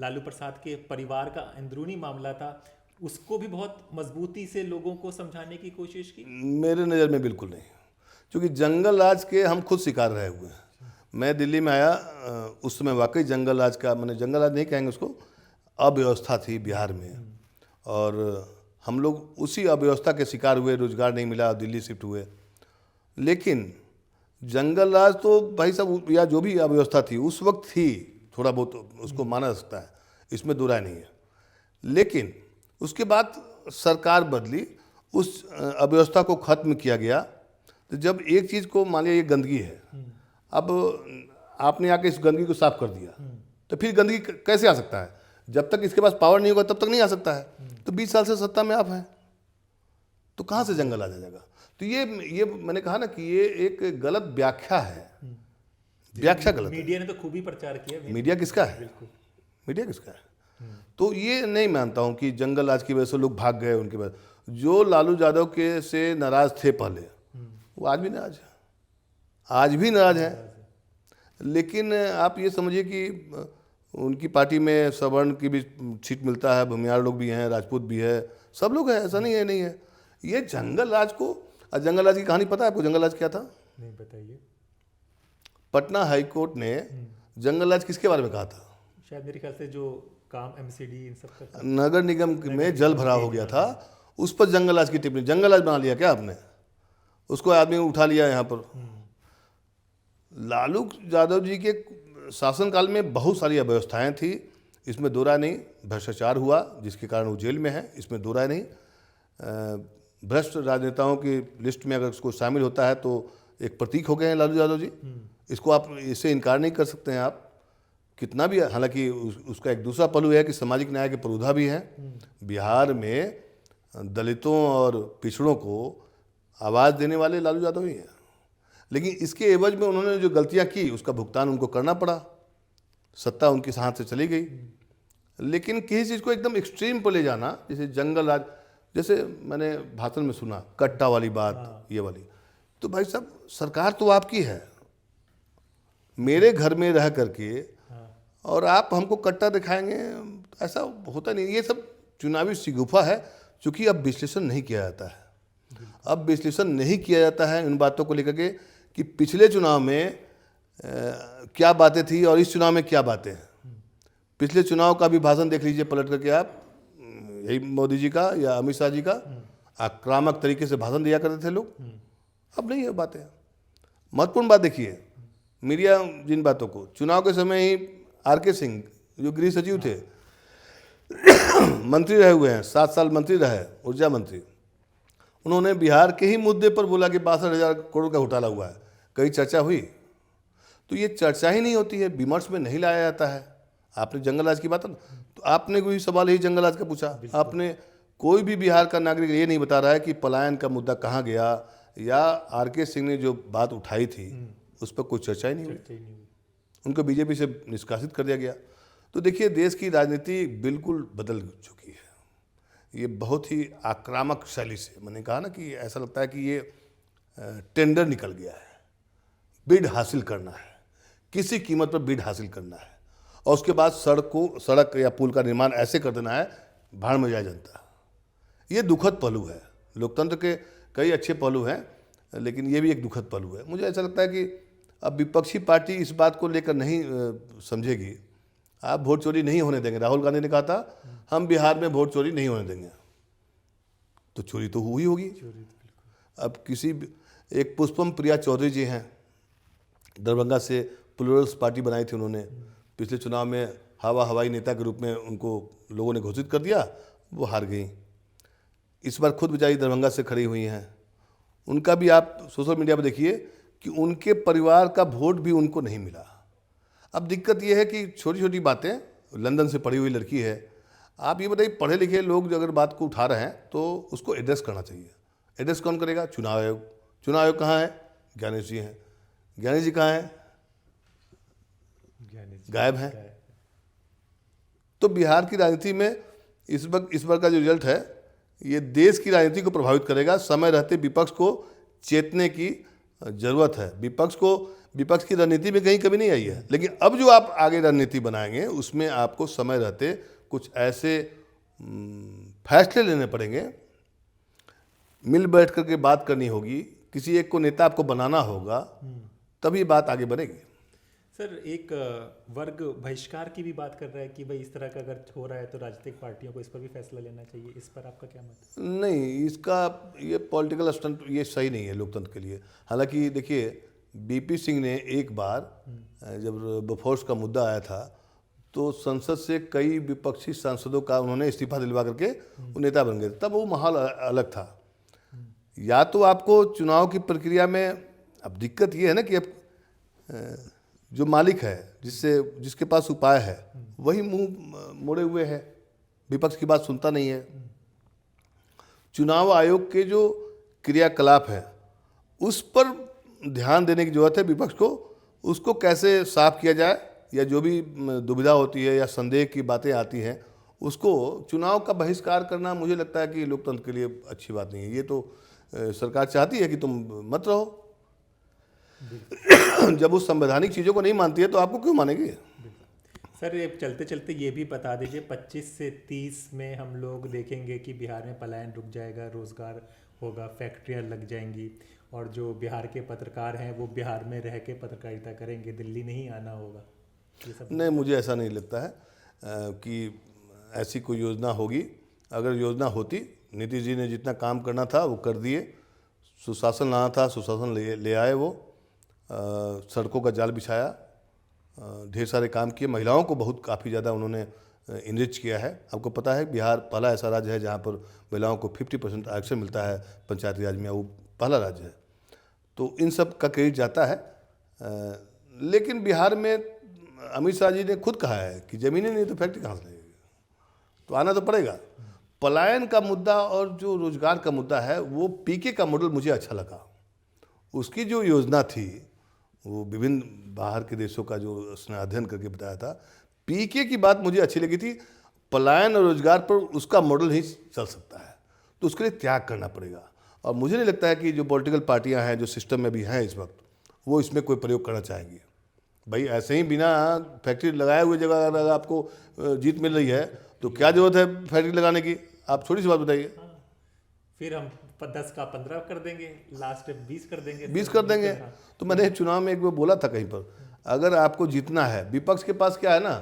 लालू प्रसाद के परिवार का अंदरूनी मामला था, उसको भी बहुत मजबूती से लोगों को समझाने की कोशिश की? मेरे नज़र में बिल्कुल नहीं, क्योंकि जंगल राज के हम खुद शिकार रहे हुए हैं। मैं दिल्ली में आया उस समय वाकई जंगल राज का, मैंने जंगल राज नहीं कहेंगे उसको, अव्यवस्था थी बिहार में, और हम लोग उसी अव्यवस्था के शिकार हुए, रोजगार नहीं मिला, दिल्ली शिफ्ट हुए। लेकिन जंगल राज तो भाई साहब, या जो भी अव्यवस्था थी उस वक्त थी, थोड़ा बहुत उसको माना जा सकता है, इसमें दो राय नहीं है। लेकिन उसके बाद सरकार बदली, उस अव्यवस्था को खत्म किया गया। तो जब एक चीज़ को, मान लिया ये गंदगी है, अब आपने आके इस गंदगी को साफ कर दिया, तो फिर गंदगी कैसे आ सकता है? जब तक इसके पास पावर नहीं होगा तब तक नहीं आ सकता है। तो 20 साल से सत्ता में आप हैं, तो कहाँ से जंगल आ जाएगा? तो ये मैंने कहा ना कि ये एक गलत व्याख्या है, व्याख्या गलत है। मीडिया ने तो खूब ही प्रचार किया। मीडिया किसका है? मीडिया किसका है? तो ये नहीं मानता हूँ कि जंगल राज की वजह से लोग भाग गए। उनके बाद जो लालू यादव के से नाराज थे पहले, वो आज भी नाराज है, आज भी नाराज है। लेकिन आप ये समझिए कि उनकी पार्टी में सवर्ण की भी सीट मिलता है, भूमियार लोग भी हैं, राजपूत भी है, सब लोग हैं, ऐसा नहीं है नहीं है। ये जंगल राज को, जंगल राज की कहानी पता है आपको? जंगल राज क्या था? नहीं, बताइए। पटना हाई कोर्ट ने जंगल राज किसके बारे में कहा था? शायद मेरे ख्याल से जो काम एमसीडी इन सब का, नगर निगम में जल भराव हो गया था, उस पर जंगल राज की टिप्पणी। जंगल राज बना लिया क्या आपने? उसको आदमी उठा लिया यहाँ पर। लालू यादव जी के शासनकाल में बहुत सारी अव्यवस्थाएं थी, इसमें दो राय नहीं। भ्रष्टाचार हुआ जिसके कारण वो जेल में है, इसमें दो राय नहीं। भ्रष्ट राजनेताओं की लिस्ट में अगर उसको शामिल होता है तो एक प्रतीक हो गए हैं लालू यादव जी। इसको आप, इससे इनकार नहीं कर सकते हैं आप कितना भी। हालांकि उसका एक दूसरा पहलू है कि सामाजिक न्याय के पुरोधा भी हैं। बिहार में दलितों और पिछड़ों को आवाज़ देने वाले लालू यादव ही हैं। लेकिन इसके एवज में उन्होंने जो गलतियां की उसका भुगतान उनको करना पड़ा, सत्ता उनके हाथ से चली गई। लेकिन किसी चीज़ को एकदम एक्सट्रीम पर ले जाना, जैसे जंगल राज, जैसे मैंने भाषण में सुना कट्टा वाली बात, ये वाली, तो भाई साहब सरकार तो आपकी है, मेरे घर में रह करके और आप हमको कट्टा दिखाएंगे, ऐसा होता नहीं। ये सब चुनावी शिगुफा है, चूँकि अब विश्लेषण नहीं किया जाता है। अब विश्लेषण नहीं किया जाता है इन बातों को लेकर के कि पिछले चुनाव में क्या बातें थी और इस चुनाव में क्या बातें हैं। पिछले चुनाव का भी भाषण देख लीजिए पलट करके आप, यही मोदी जी का या अमित शाह जी का, आक्रामक तरीके से भाषण दिया करते थे लोग। अब नहीं है बातें। महत्वपूर्ण बात देखिए, मीडिया जिन बातों को, चुनाव के समय ही आर.के. सिंह जो गृह सचिव थे, मंत्री रहे हुए हैं, 7 साल मंत्री रहे, ऊर्जा मंत्री, उन्होंने बिहार के ही मुद्दे पर बोला कि 62,000 करोड़ का घोटाला हुआ है। कहीं चर्चा हुई? तो ये चर्चा ही नहीं होती है, विमर्श में नहीं लाया जाता है। आपने जंगल राज की बात, तो आपने कोई सवाल ही जंगल राज का पूछा, आपने कोई भी बिहार का नागरिक ये नहीं बता रहा है कि पलायन का मुद्दा कहाँ गया, या आर.के. सिंह ने जो बात उठाई थी उस पर कोई चर्चा ही नहीं हुई, उनको बीजेपी से निष्कासित कर दिया गया। तो देखिए, देश की राजनीति बिल्कुल बदल चुकी है। ये बहुत ही आक्रामक शैली से, मैंने कहा ना कि ऐसा लगता है कि ये टेंडर निकल गया है, बिड हासिल करना है, किसी कीमत पर बिड हासिल करना है, और उसके बाद सड़क या पुल का निर्माण ऐसे कर देना है, भाड़ में जाए जनता। ये दुखद पहलू है। लोकतंत्र के कई अच्छे पहलू हैं, लेकिन ये भी एक दुखद पहलू है। मुझे ऐसा लगता है कि अब विपक्षी पार्टी इस बात को लेकर नहीं समझेगी। आप वोट चोरी नहीं होने देंगे। राहुल गांधी ने कहा था हम बिहार में वोट चोरी नहीं होने देंगे, तो चोरी तो हुई होगी। अब एक पुष्पम प्रिया चौधरी जी हैं, दरभंगा से प्लूरल्स पार्टी बनाई थी उन्होंने, पिछले चुनाव में हवाई नेता के रूप में उनको लोगों ने घोषित कर दिया, वो हार गई। इस बार खुद बेचारी दरभंगा से खड़ी हुई हैं। उनका भी आप सोशल मीडिया पर देखिए कि उनके परिवार का वोट भी उनको नहीं मिला। अब दिक्कत यह है कि छोटी छोटी बातें, लंदन से पढ़ी हुई लड़की है, आप ये बताइए, पढ़े लिखे लोग अगर बात को उठा रहे हैं तो उसको एड्रेस करना चाहिए। एड्रेस कौन करेगा? चुनाव आयोग। चुनाव आयोग कहाँ है? ज्ञानेश जी हैं। ज्ञानेश जी कहाँ हैं? गायब हैं। तो बिहार की राजनीति में इस बार का जो रिजल्ट है, ये देश की राजनीति को प्रभावित करेगा। समय रहते विपक्ष को चेतने की जरूरत है। विपक्ष की रणनीति में कहीं कमी नहीं आई है, लेकिन अब जो आप आगे रणनीति बनाएंगे उसमें आपको समय रहते कुछ ऐसे फैसले लेने पड़ेंगे, मिल बैठ करके बात करनी होगी, किसी एक को नेता आपको बनाना होगा, तभी बात आगे बढ़ेगी। सर, एक वर्ग बहिष्कार की भी बात कर रहा है कि भाई इस तरह का अगर हो रहा है तो राजनीतिक पार्टियों को इस पर भी फैसला लेना चाहिए। इस पर आपका क्या मत है? नहीं, इसका ये पॉलिटिकल स्टंट ये सही नहीं है लोकतंत्र के लिए। हालांकि देखिए, बीपी सिंह ने एक बार जब बोफोर्स का मुद्दा आया था तो संसद से कई विपक्षी सांसदों का उन्होंने इस्तीफा दिलवा करके वो नेता बन गए। तब वो माहौल अलग था। या तो आपको चुनाव की प्रक्रिया में, अब दिक्कत ये है ना कि अब जो मालिक है, जिसके पास उपाय है, वही मुंह मोड़े हुए है, विपक्ष की बात सुनता नहीं है। चुनाव आयोग के जो क्रियाकलाप है उस पर ध्यान देने की जरूरत है विपक्ष को। उसको कैसे साफ किया जाए, या जो भी दुविधा होती है या संदेह की बातें आती हैं, उसको चुनाव का बहिष्कार करना मुझे लगता है कि लोकतंत्र के लिए अच्छी बात नहीं है। ये तो सरकार चाहती है कि तुम मत रहो। जब उस संवैधानिक चीज़ों को नहीं मानती है तो आपको क्यों मानेगी? सर, ये चलते चलते ये भी बता दीजिए, 25 से 30 में हम लोग देखेंगे कि बिहार में पलायन रुक जाएगा, रोजगार होगा, फैक्ट्रियां लग जाएंगी, और जो बिहार के पत्रकार हैं वो बिहार में रह के पत्रकारिता करेंगे, दिल्ली नहीं आना होगा। ये सब नहीं, मुझे ऐसा नहीं लगता है कि ऐसी कोई योजना होगी। अगर योजना होती, नीतीश जी ने जितना काम करना था वो कर दिए, सुशासन लाना था सुशासन ले आए, वो सड़कों का जाल बिछाया, ढेर सारे काम किए, महिलाओं को बहुत काफ़ी ज़्यादा उन्होंने इनरिच किया है। आपको पता है बिहार पहला ऐसा राज्य है जहाँ पर महिलाओं को 50% आरक्षण मिलता है पंचायती राज में, वो पहला राज्य है। तो इन सब का क्रेडिट जाता है। लेकिन बिहार में अमित शाह जी ने खुद कहा है कि ज़मीनें नहीं तो फैक्ट्री कहाँ से लगेगी, तो आना तो पड़ेगा। पलायन का मुद्दा और जो रोजगार का मुद्दा है, वो पीके का मॉडल मुझे अच्छा लगा। उसकी जो योजना थी वो विभिन्न बाहर के देशों का जो उसने अध्ययन करके बताया था, पीके की बात मुझे अच्छी लगी थी। पलायन और रोजगार पर उसका मॉडल ही चल सकता है, तो उसके लिए त्याग करना पड़ेगा। और मुझे नहीं लगता है कि जो पॉलिटिकल पार्टियां हैं, जो सिस्टम में भी हैं इस वक्त, वो इसमें कोई प्रयोग करना चाहेंगी। भाई ऐसे ही बिना फैक्ट्री लगाए हुए जगह अगर आपको जीत मिल रही है तो क्या जरूरत है फैक्ट्री लगाने की? आप छोटी सी बात बताइए। फिर हम 10 का 15 कर देंगे, लास्ट 20 कर देंगे, 20 कर देंगे। तो मैंने चुनाव में एक बार बोला था कहीं पर, अगर आपको जीतना है, विपक्ष के पास क्या है ना,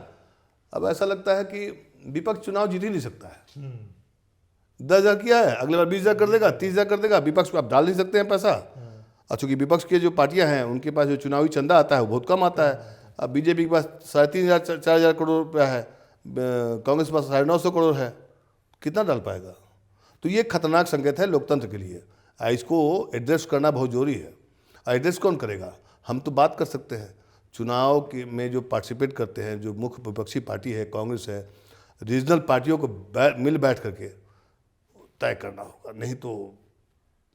अब ऐसा लगता है कि विपक्ष चुनाव जीत ही नहीं सकता है। 10,000 किया है, अगले बार 20,000 कर देगा, 30,000 कर देगा। विपक्ष को आप डाल नहीं सकते हैं पैसा, और चूँकि विपक्ष के जो पार्टियां हैं उनके पास जो चुनावी चंदा आता है वो बहुत कम आता है। अब बीजेपी के पास 3,500 4,000 करोड़ रुपया है, कांग्रेस के पास 950 करोड़ है, कितना डाल पाएगा? तो ये खतरनाक संकेत है लोकतंत्र के लिए। इसको एड्रेस करना बहुत जरूरी है। एड्रेस कौन करेगा? हम तो बात कर सकते हैं, चुनाव के में जो पार्टिसिपेट करते हैं, जो मुख्य विपक्षी पार्टी है, कांग्रेस है, रीजनल पार्टियों को मिल बैठ करके तय करना होगा। नहीं तो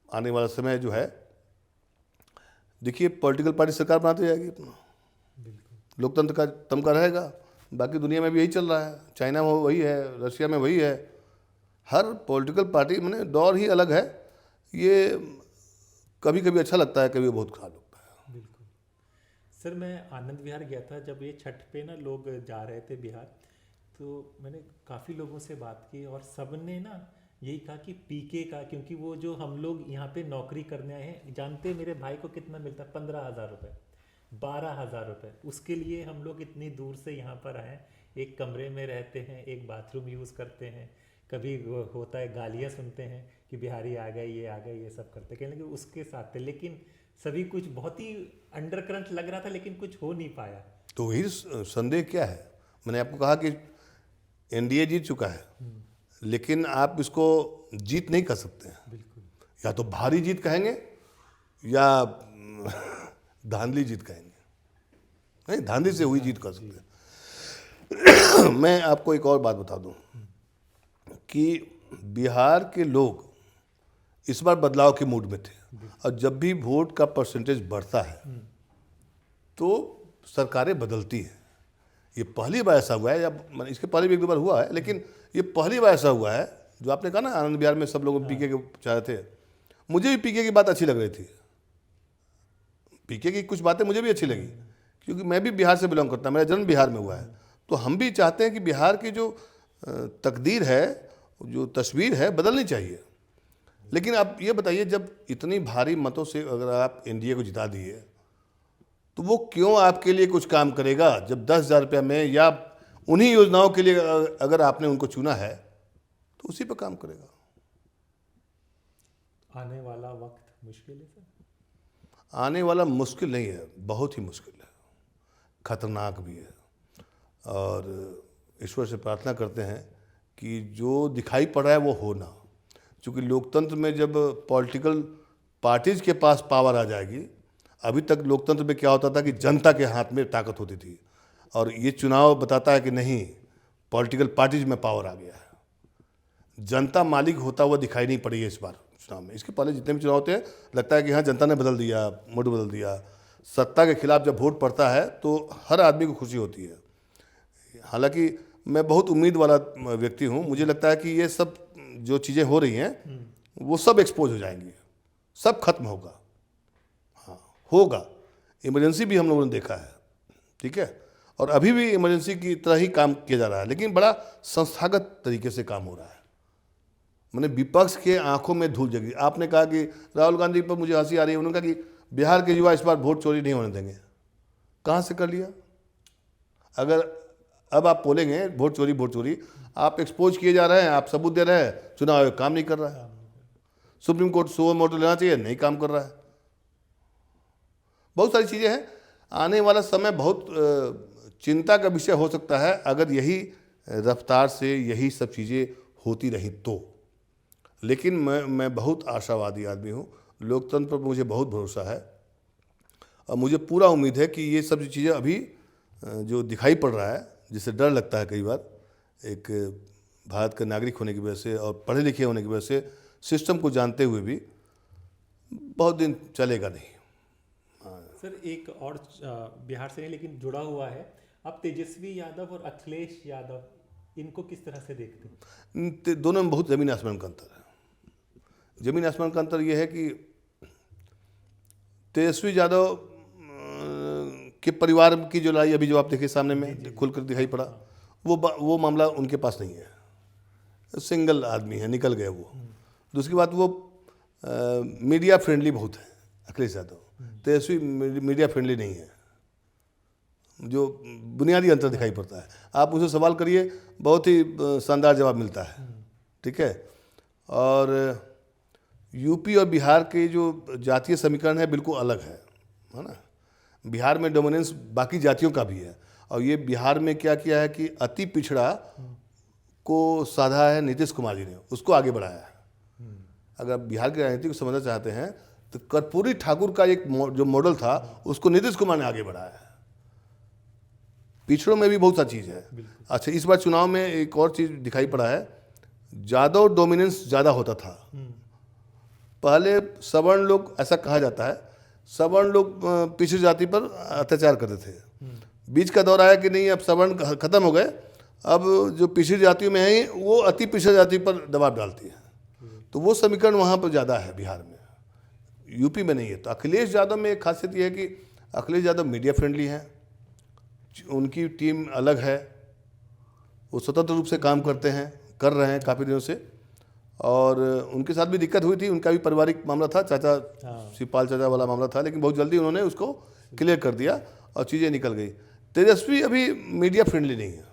आने वाला समय जो है, देखिए पॉलिटिकल पार्टी सरकार बनाती जाएगी, अपना लोकतंत्र का तमका रहेगा। बाकी दुनिया में भी यही चल रहा है, चाइना में वही है, रशिया में वही है। हर पॉलिटिकल पार्टी में दौर ही अलग है। ये कभी कभी अच्छा लगता है, कभी बहुत खराब लगता है। बिल्कुल सर, मैं आनंद विहार गया था जब ये छठ पे ना लोग जा रहे थे बिहार, तो मैंने काफ़ी लोगों से बात की और सब ने ना यही कहा कि पीके का, क्योंकि वो जो हम लोग यहाँ पे नौकरी करने आए हैं, जानते हैं मेरे भाई को कितना मिलता है? 15,000 रुपये, 12,000 रुपये। उसके लिए हम लोग इतनी दूर से यहाँ पर आए, एक कमरे में रहते हैं, एक बाथरूम यूज़ करते हैं, कभी होता है गालियाँ सुनते हैं कि बिहारी आ गए, ये आ गए, ये सब करते, कहीं लगे उसके साथ थे। लेकिन सभी कुछ बहुत ही अंडर करंट लग रहा था, लेकिन कुछ हो नहीं पाया। तो वही संदेह क्या है? मैंने आपको कहा कि एनडीए जीत चुका है, लेकिन आप इसको जीत नहीं कर सकते हैं। बिल्कुल। या तो भारी जीत कहेंगे या धांधली जीत कहेंगे। नहीं, धांधली से हुई जीत कर सकते हैं। मैं आपको एक और बात बता दूं कि बिहार के लोग इस बार बदलाव के मूड में थे, और जब भी वोट का परसेंटेज बढ़ता है तो सरकारें बदलती हैं। ये पहली बार ऐसा हुआ है, या इसके पहले भी एक दो बार हुआ है, लेकिन ये पहली बार ऐसा हुआ है। जो आपने कहा ना आनंद विहार में सब लोग पीके के चाह रहे थे, मुझे भी पीके की बात अच्छी लग रही थी। पीके की कुछ बातें मुझे भी अच्छी लगी, क्योंकि मैं भी बिहार से बिलोंग करता हूँ, मेरा जन्म बिहार में हुआ है। तो हम भी चाहते हैं कि बिहार की जो तकदीर है, जो तस्वीर है, बदलनी चाहिए। लेकिन आप ये बताइए, जब इतनी भारी मतों से अगर आप एनडीए को जिता दिए, तो वो क्यों आपके लिए कुछ काम करेगा? जब 10,000 रुपये में या उन्हीं योजनाओं के लिए अगर आपने उनको चुना है तो उसी पर काम करेगा। आने वाला वक्त मुश्किल है सर? आने वाला मुश्किल नहीं है, बहुत ही मुश्किल है, खतरनाक भी है। और ईश्वर से प्रार्थना करते हैं कि जो दिखाई पड़ रहा है वो हो ना। क्योंकि लोकतंत्र में जब पॉलिटिकल पार्टीज के पास पावर आ जाएगी, अभी तक लोकतंत्र में क्या होता था कि जनता के हाथ में ताकत होती थी, और ये चुनाव बताता है कि नहीं, पॉलिटिकल पार्टीज में पावर आ गया है। जनता मालिक होता हुआ दिखाई नहीं पड़ी है इस बार चुनाव में। इसके पहले जितने भी चुनाव होते हैं, लगता है कि हाँ जनता ने बदल दिया, मूड बदल दिया। सत्ता के खिलाफ जब वोट पड़ता है तो हर आदमी को खुशी होती है। हालांकि मैं बहुत उम्मीद वाला व्यक्ति हूँ, मुझे लगता है कि ये सब जो चीज़ें हो रही हैं वो सब एक्सपोज हो जाएंगी, सब खत्म होगा। हाँ होगा। इमरजेंसी भी हम लोगों ने देखा है, ठीक है, और अभी भी इमरजेंसी की तरह ही काम किया जा रहा है, लेकिन बड़ा संस्थागत तरीके से काम हो रहा है। मैंने विपक्ष के आंखों में धूल जगी। आपने कहा कि राहुल गांधी पर मुझे हंसी आ रही है, उन्होंने कहा कि बिहार के युवा इस बार वोट चोरी नहीं होने देंगे। कहाँ से कर लिया? अगर अब आप बोलेंगे वोट चोरी, आप एक्सपोज किए जा रहे हैं, आप सबूत दे रहे हैं, चुनाव आयोग काम नहीं कर रहा है, सुप्रीम कोर्ट सो मोटो लेना चाहिए, नहीं काम कर रहा है। बहुत सारी चीज़ें हैं। आने वाला समय बहुत चिंता का विषय हो सकता है अगर यही रफ्तार से यही सब चीज़ें होती रही तो। लेकिन मैं बहुत आशावादी आदमी हूँ, लोकतंत्र पर मुझे बहुत भरोसा है, और मुझे पूरा उम्मीद है कि ये सब चीज़ें अभी जो दिखाई पड़ रहा है, जिससे डर लगता है कई बार, एक भारत का नागरिक होने की वजह से और पढ़े लिखे होने की वजह से, सिस्टम को जानते हुए भी, बहुत दिन चलेगा नहीं। सर एक और बिहार से नहीं लेकिन जुड़ा हुआ है, आप तेजस्वी यादव और अखिलेश यादव, इनको किस तरह से देखते हैं? दोनों में बहुत ज़मीन आसमान का अंतर है। ज़मीन आसमान का अंतर यह है कि तेजस्वी यादव के परिवार की जो लड़ाई अभी जो आप देखिए सामने में खुलकर दिखाई पड़ा, वो मामला उनके पास नहीं है। सिंगल आदमी है, निकल गए वो। दूसरी बात, वो मीडिया फ्रेंडली बहुत है अखिलेश यादव, तेजस्वी मीडिया फ्रेंडली नहीं है। जो बुनियादी अंतर दिखाई पड़ता है, आप उनसे सवाल करिए, बहुत ही शानदार जवाब मिलता है, ठीक है। और यूपी और बिहार के जो जातीय समीकरण है बिल्कुल अलग है ना। बिहार में डोमिनेंस बाकी जातियों का भी है, और ये बिहार में क्या किया है कि अति पिछड़ा को साधा है नीतीश कुमार जी ने, उसको आगे बढ़ाया है। अगर बिहार की राजनीति को समझना चाहते हैं तो कर्पूरी ठाकुर का एक जो मॉडल था उसको नीतीश कुमार ने आगे बढ़ाया है। पिछड़ों में भी बहुत सा चीज़ है। अच्छा, इस बार चुनाव में एक और चीज़ दिखाई पड़ा है, यादव डोमिनेंस ज़्यादा होता था। पहले सवर्ण लोग, ऐसा कहा जाता है, सवर्ण लोग पिछड़ी जाति पर अत्याचार करते थे। बीच का दौर आया कि नहीं, अब सवर्ण खत्म हो गए, अब जो पिछड़ी जातियों में है वो अति पिछड़ी जाति पर दबाव डालती है। तो वो समीकरण वहाँ पर ज़्यादा है बिहार में, यूपी में नहीं है। तो अखिलेश यादव में एक खासियत ये है कि अखिलेश यादव मीडिया फ्रेंडली हैं, उनकी टीम अलग है, वो स्वतंत्र रूप से काम कर रहे हैं काफ़ी दिनों से। और उनके साथ भी दिक्कत हुई थी, उनका भी पारिवारिक मामला था, चाचा शिवपाल चाचा वाला मामला था, लेकिन बहुत जल्दी उन्होंने उसको क्लियर कर दिया और चीज़ें निकल गई। तेजस्वी अभी मीडिया फ्रेंडली नहीं है।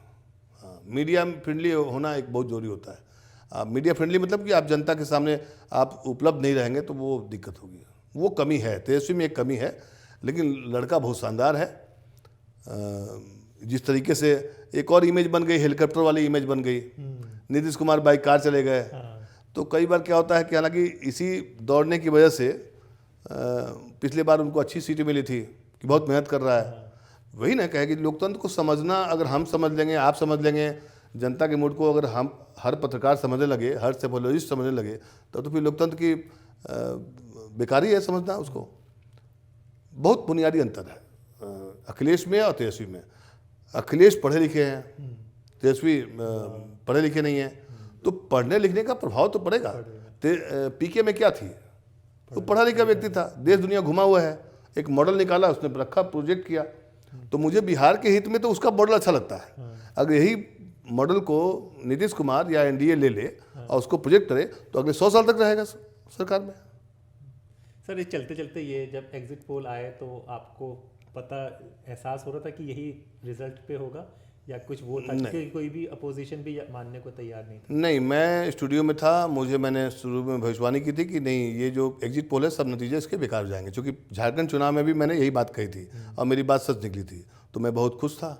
मीडिया फ्रेंडली होना एक बहुत जरूरी होता है। मीडिया फ्रेंडली मतलब कि आप जनता के सामने आप उपलब्ध नहीं रहेंगे तो वो दिक्कत होगी, वो कमी है, तेजस्वी में एक कमी है। लेकिन लड़का बहुत शानदार है। जिस तरीके से एक और इमेज बन गई, हेलीकॉप्टर वाली इमेज बन गई, नीतीश कुमार बाइक कार चले गए। तो कई बार क्या होता है कि हालांकि इसी दौड़ने की वजह से पिछले बार उनको अच्छी सीटें मिली थी कि बहुत मेहनत कर रहा है। वही ना कहे कि लोकतंत्र को समझना, अगर हम समझ लेंगे, आप समझ लेंगे, जनता के मूड को अगर हम हर पत्रकार समझने लगे, हर सेफोलॉजिस्ट समझने लगे, तो फिर लोकतंत्र की बेकारी है समझना उसको। बहुत बुनियादी अंतर है अखिलेश में और तेजस्वी में। अखिलेश पढ़े लिखे हैं, तेजस्वी पढ़े लिखे नहीं हैं। तो पढ़ने लिखने का प्रभाव तो पड़ेगा। पीके में क्या थी, वो पढ़ा लिखा व्यक्ति था, देश दुनिया घुमा हुआ है, एक मॉडल निकाला, उसने रखा, प्रोजेक्ट किया। तो मुझे बिहार के हित में तो उसका मॉडल अच्छा लगता है। अगर यही मॉडल को नीतीश कुमार या एनडीए ले ले और उसको प्रोजेक्ट करे तो अगले 100 साल तक रहेगा सरकार में। सर, ये चलते चलते ये जब एग्जिट पोल आए तो आपको पता एहसास हो रहा था कि यही रिजल्ट पे होगा, या कुछ वो था कि कोई भी अपोजिशन भी मानने को तैयार नहीं था? नहीं, मैं स्टूडियो में था, मैंने शुरू में भविष्यवाणी की थी कि नहीं, ये जो एग्जिट पोल है सब नतीजे इसके बेकार हो जाएंगे। क्योंकि झारखंड चुनाव में भी मैंने यही बात कही थी और मेरी बात सच निकली थी। तो मैं बहुत खुश था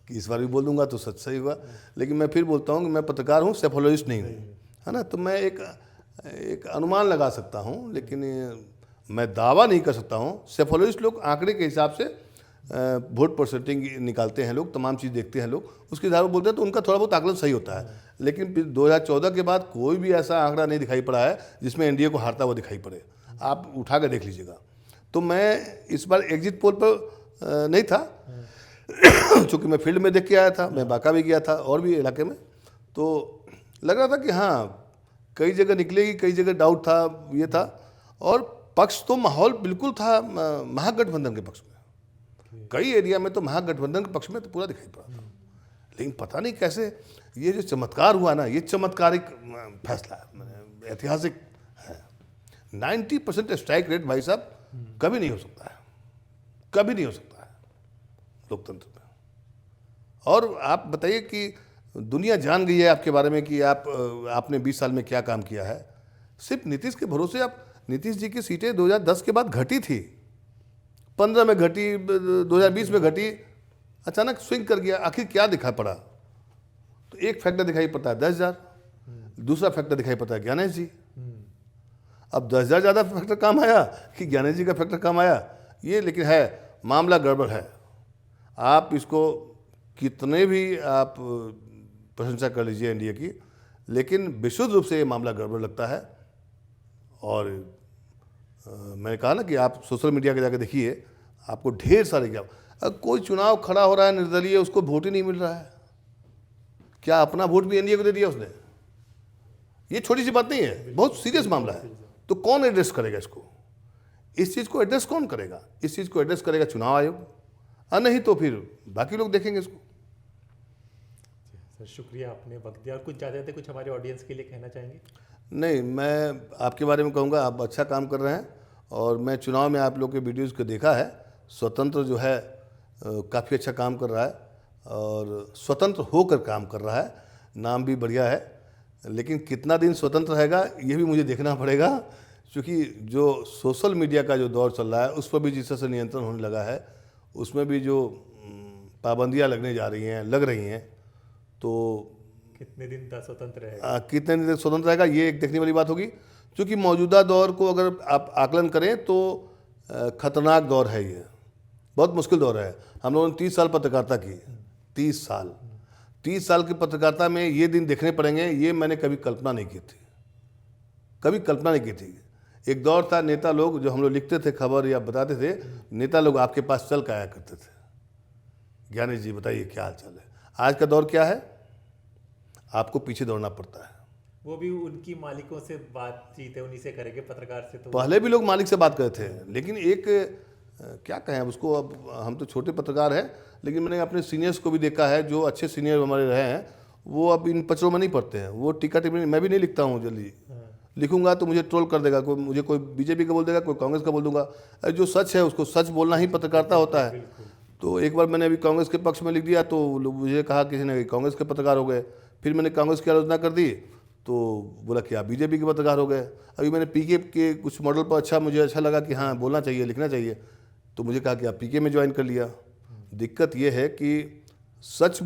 कि इस बार भी बोल दूंगा तो सच सही हुआ। लेकिन मैं फिर बोलता हूँ कि मैं पत्रकार हूँ, सेफोलॉजिस्ट नहीं हूँ, है ना। तो मैं एक अनुमान लगा सकता हूँ, लेकिन मैं दावा नहीं कर सकता हूँ। सेफोलॉजिस्ट लोग आंकड़े के हिसाब से वोट परसेंटिंग निकालते हैं, लोग तमाम चीज़ देखते हैं, लोग उसके आधार पर बोलते हैं, तो उनका थोड़ा बहुत आकलन सही होता है। लेकिन 2014 के बाद कोई भी ऐसा आंकड़ा नहीं दिखाई पड़ा है जिसमें एनडीए को हारता हुआ दिखाई पड़े। आप उठा कर देख लीजिएगा। तो मैं इस बार एग्जिट पोल पर नहीं था चूँकि मैं फील्ड में देख के आया था, मैं बांका भी गया था और भी इलाके में। तो लग रहा था कि हाँ, कई जगह निकलेगी, कई जगह डाउट था, ये था। और पक्ष तो माहौल बिल्कुल था महागठबंधन के पक्ष में। कई एरिया में तो महागठबंधन के पक्ष में तो पूरा दिखाई पड़ा था। लेकिन पता नहीं कैसे ये जो चमत्कार हुआ ना, ये चमत्कारिक फैसला है, ऐतिहासिक है। 90% स्ट्राइक रेट भाई साहब कभी नहीं हो सकता है, कभी नहीं हो सकता है लोकतंत्र में। और आप बताइए कि दुनिया जान गई है आपके बारे में कि आपने 20 साल में क्या काम किया है। सिर्फ नीतीश के भरोसे आप, नीतीश जी की सीटें 2010 के बाद घटी थी, 15 में घटी, 2020 में घटी, अचानक स्विंग कर गया। आखिर क्या दिखा पड़ा? तो एक फैक्टर दिखाई पड़ता है 10,000, दूसरा फैक्टर दिखाई पड़ता है ज्ञानेश जी। अब 10,000 ज़्यादा फैक्टर काम आया कि ज्ञानेश जी का फैक्टर काम आया, ये लेकिन है मामला गड़बड़ है। आप इसको कितने भी आप प्रशंसा कर लीजिए एनडीए की, लेकिन विशुद्ध रूप से ये मामला गड़बड़ लगता है। और मैंने कहा ना कि आप सोशल मीडिया के जाकर देखिए, आपको ढेर सारे क्या, कोई चुनाव खड़ा हो रहा है निर्दलीय, उसको वोट ही नहीं मिल रहा है। क्या अपना वोट भी एनडीए को दे दिया उसने? ये छोटी सी बात नहीं है, बहुत सीरियस मामला है। तो कौन एड्रेस करेगा इसको? इस चीज़ को एड्रेस कौन करेगा? इस चीज़ को एड्रेस करेगा चुनाव आयोग, और नहीं तो फिर बाकी लोग देखेंगे इसको। सर, शुक्रिया, आपने वक्त दिया। और कुछ ज़्यादा थे, कुछ हमारे ऑडियंस के लिए कहना चाहेंगे? नहीं, मैं आपके बारे में कहूँगा, आप अच्छा काम कर रहे हैं। और मैं चुनाव में आप लोग के वीडियोज़ को देखा है। स्वतंत्र जो है काफ़ी अच्छा काम कर रहा है और स्वतंत्र होकर काम कर रहा है, नाम भी बढ़िया है। लेकिन कितना दिन स्वतंत्र रहेगा ये भी मुझे देखना पड़ेगा, क्योंकि जो सोशल मीडिया का जो दौर चल रहा है उस पर भी जिस तरह से नियंत्रण होने लगा है, उसमें भी जो पाबंदियां लगने जा रही हैं, लग रही हैं, तो कितने दिन तक स्वतंत्र रहेगा? कितने दिन तक स्वतंत्र रहेगा ये एक देखने वाली बात होगी। क्योंकि मौजूदा दौर को अगर आप आकलन करें तो खतरनाक दौर है, ये बहुत मुश्किल दौर है। हम लोगों ने 30 साल पत्रकारिता की, 30 साल की पत्रकारिता में ये दिन देखने पड़ेंगे, ये मैंने कभी कल्पना नहीं की थी, कभी कल्पना नहीं की थी। एक दौर था, नेता लोग जो हम लोग लिखते थे खबर या बताते थे, नेता लोग आपके पास चल के आया करते थे, ज्ञानेश जी बताइए क्या हाल चाल है। आज का दौर क्या है, आपको पीछे दौड़ना पड़ता है। वो भी उनकी मालिकों से बातचीत है, उन्हीं से करेंगे, पत्रकार से तो पहले भी लोग मालिक से बात करते थे, लेकिन एक क्या कहें अब उसको, अब हम तो छोटे पत्रकार हैं, लेकिन मैंने अपने सीनियर्स को भी देखा है, जो अच्छे सीनियर हमारे रहे हैं, वो अब इन पचड़ों में नहीं पड़ते हैं। वो टीका टिप्पणी मैं भी नहीं लिखता हूँ जल्दी, लिखूंगा तो मुझे ट्रोल कर देगा, कोई बीजेपी का बोल देगा, कोई कांग्रेस का बोल दूंगा। जो सच है उसको सच बोलना ही पत्रकारिता होता है। तो एक बार मैंने अभी कांग्रेस के पक्ष में लिख दिया तो मुझे कहा किसी ने कि कांग्रेस के पत्रकार हो गए, फिर मैंने कांग्रेस की आलोचना कर दी तो बोला कि आप बीजेपी के पत्रकार हो गए। अभी मैंने पीके के कुछ मॉडल पर मुझे अच्छा लगा कि हाँ बोलना चाहिए, लिखना चाहिए, तो मुझे कहा कि आप पीके में ज्वाइन कर लिया। दिक्कत यह है कि सच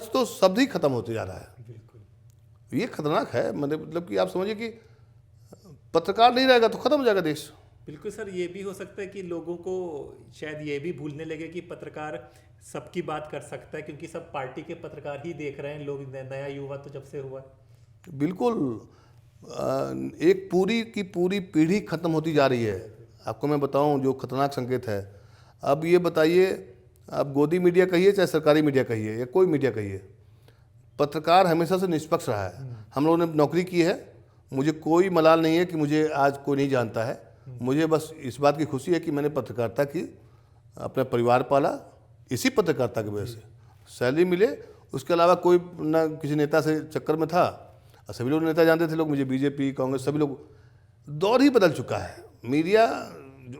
तो शब्द ही खत्म होते जा रहा है, ये खतरनाक है। मतलब कि आप समझिए कि पत्रकार नहीं रहेगा तो खत्म हो जाएगा देश। बिल्कुल सर, ये भी हो सकता है कि लोगों को शायद ये भी भूलने लगे कि पत्रकार सबकी बात कर सकता है, क्योंकि सब पार्टी के पत्रकार ही देख रहे हैं। लोग नया युवा तो जब से हुआ बिल्कुल एक पूरी की पूरी पीढ़ी खत्म होती जा रही है। आपको मैं बताऊं जो खतरनाक संकेत है। अब ये बताइए, आप गोदी मीडिया कहिए चाहे सरकारी मीडिया कहिए या कोई मीडिया कहिए, पत्रकार हमेशा से निष्पक्ष रहा है। हम लोगों ने नौकरी की है, मुझे कोई मलाल नहीं है कि मुझे आज कोई नहीं जानता है। मुझे बस इस बात की खुशी है कि मैंने पत्रकारिता की, अपना परिवार पाला इसी पत्रकारिता की वजह से, सैलरी मिले, उसके अलावा कोई ना किसी नेता से चक्कर में था। सभी लोग नेता जानते थे, लोग मुझे बीजेपी कांग्रेस सभी लोग। दौर ही बदल चुका है। मीडिया,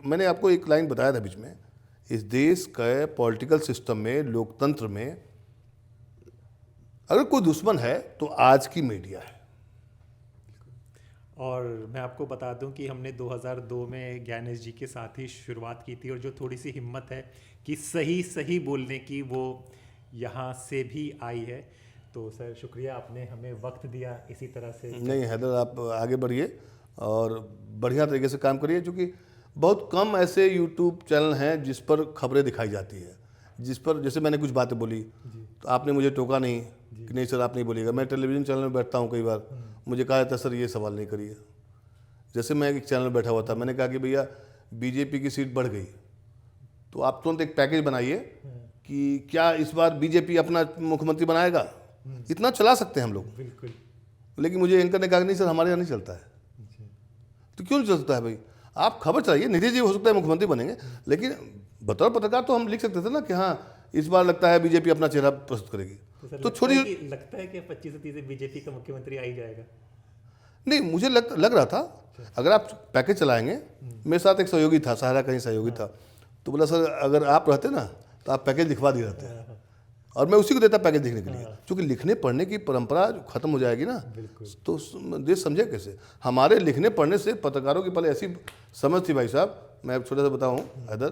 मैंने आपको एक लाइन बताया था बीच में, इस देश के पॉलिटिकल सिस्टम में, लोकतंत्र में अगर कोई दुश्मन है तो आज की मीडिया है। और मैं आपको बता दूं कि हमने 2002 में ज्ञानेश जी के साथ ही शुरुआत की थी, और जो थोड़ी सी हिम्मत है कि सही बोलने की, वो यहाँ से भी आई है। तो सर शुक्रिया, आपने हमें वक्त दिया इसी तरह से। नहीं हैदर, आप आगे बढ़िए और बढ़िया तरीके से काम करिए, क्योंकि बहुत कम ऐसे यूट्यूब चैनल हैं जिस पर खबरें दिखाई जाती है, जिस पर जैसे मैंने कुछ बातें बोली तो आपने मुझे टोका नहीं कि नहीं सर आप नहीं बोलिएगा। मैं टेलीविज़न चैनल में बैठता हूँ, कई बार मुझे कहा जाता है सर ये सवाल नहीं करिए। जैसे मैं एक चैनल में बैठा हुआ था, मैंने कहा कि भैया बीजेपी की सीट बढ़ गई, तो आप तुरंत एक पैकेज बनाइए कि क्या इस बार बीजेपी अपना मुख्यमंत्री बनाएगा। इतना चला सकते हैं हम लोग, बिल्कुल। लेकिन मुझे एंकर ने कहा कि नहीं सर हमारे यहाँ नहीं चलता है। तो क्यों नहीं चलता है भाई, आप खबर चलाइए। नीतीश जी हो सकता है मुख्यमंत्री बनेंगे, लेकिन बतौर पत्रकार तो हम लिख सकते थे ना कि हाँ इस बार लगता है बीजेपी अपना चेहरा प्रस्तुत करेगी। तो छोटी लगता है कि 25 से 30 बीजेपी का मुख्यमंत्री आ ही जाएगा। नहीं, मुझे लग रहा था अगर आप पैकेज चलाएंगे। मेरे साथ एक सहयोगी था, सहारा कहीं सहयोगी था, तो बोला सर अगर आप रहते ना तो आप पैकेज लिखवा दिए रहते, और मैं उसी को देता पैकेज लिखने के लिए। क्योंकि लिखने पढ़ने की परंपरा खत्म हो जाएगी ना, तो देश समझे कैसे। हमारे लिखने पढ़ने से पत्रकारों की पहले ऐसी समझ थी भाई साहब, मैं छोटा सा बताऊँ हैदर,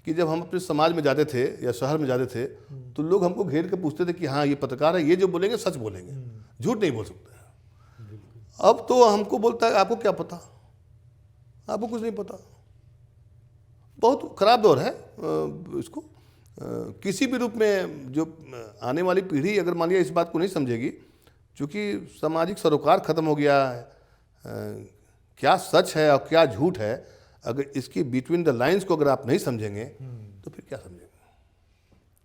कि जब हम अपने समाज में जाते थे या शहर में जाते थे तो लोग हमको घेर के पूछते थे कि हाँ ये पत्रकार है, ये जो बोलेंगे सच बोलेंगे, झूठ नहीं बोल सकते। अब तो हमको बोलता है आपको क्या पता, आपको कुछ नहीं पता। बहुत खराब दौर है इसको किसी भी रूप में। जो आने वाली पीढ़ी अगर मान लिया इस बात को नहीं समझेगी, क्योंकि सामाजिक सरोकार खत्म हो गया है, क्या सच है और क्या झूठ है, अगर इसकी बिटवीन द लाइंस को अगर आप नहीं समझेंगे तो फिर क्या समझेंगे।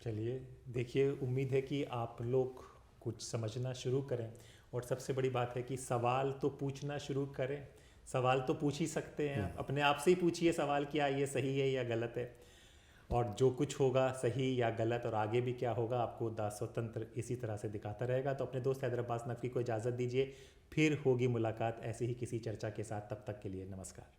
चलिए देखिए, उम्मीद है कि आप लोग कुछ समझना शुरू करें, और सबसे बड़ी बात है कि सवाल तो पूछना शुरू करें। सवाल तो पूछ ही सकते हैं, अपने आप से ही पूछिए सवाल, क्या ये सही है या गलत है, और जो कुछ होगा सही या गलत और आगे भी क्या होगा आपको दास स्वतंत्र इसी तरह से दिखाता रहेगा। तो अपने दोस्त हैदर अब्बास नकवी को इजाज़त दीजिए, फिर होगी मुलाकात ऐसे ही किसी चर्चा के साथ। तब तक के लिए नमस्कार।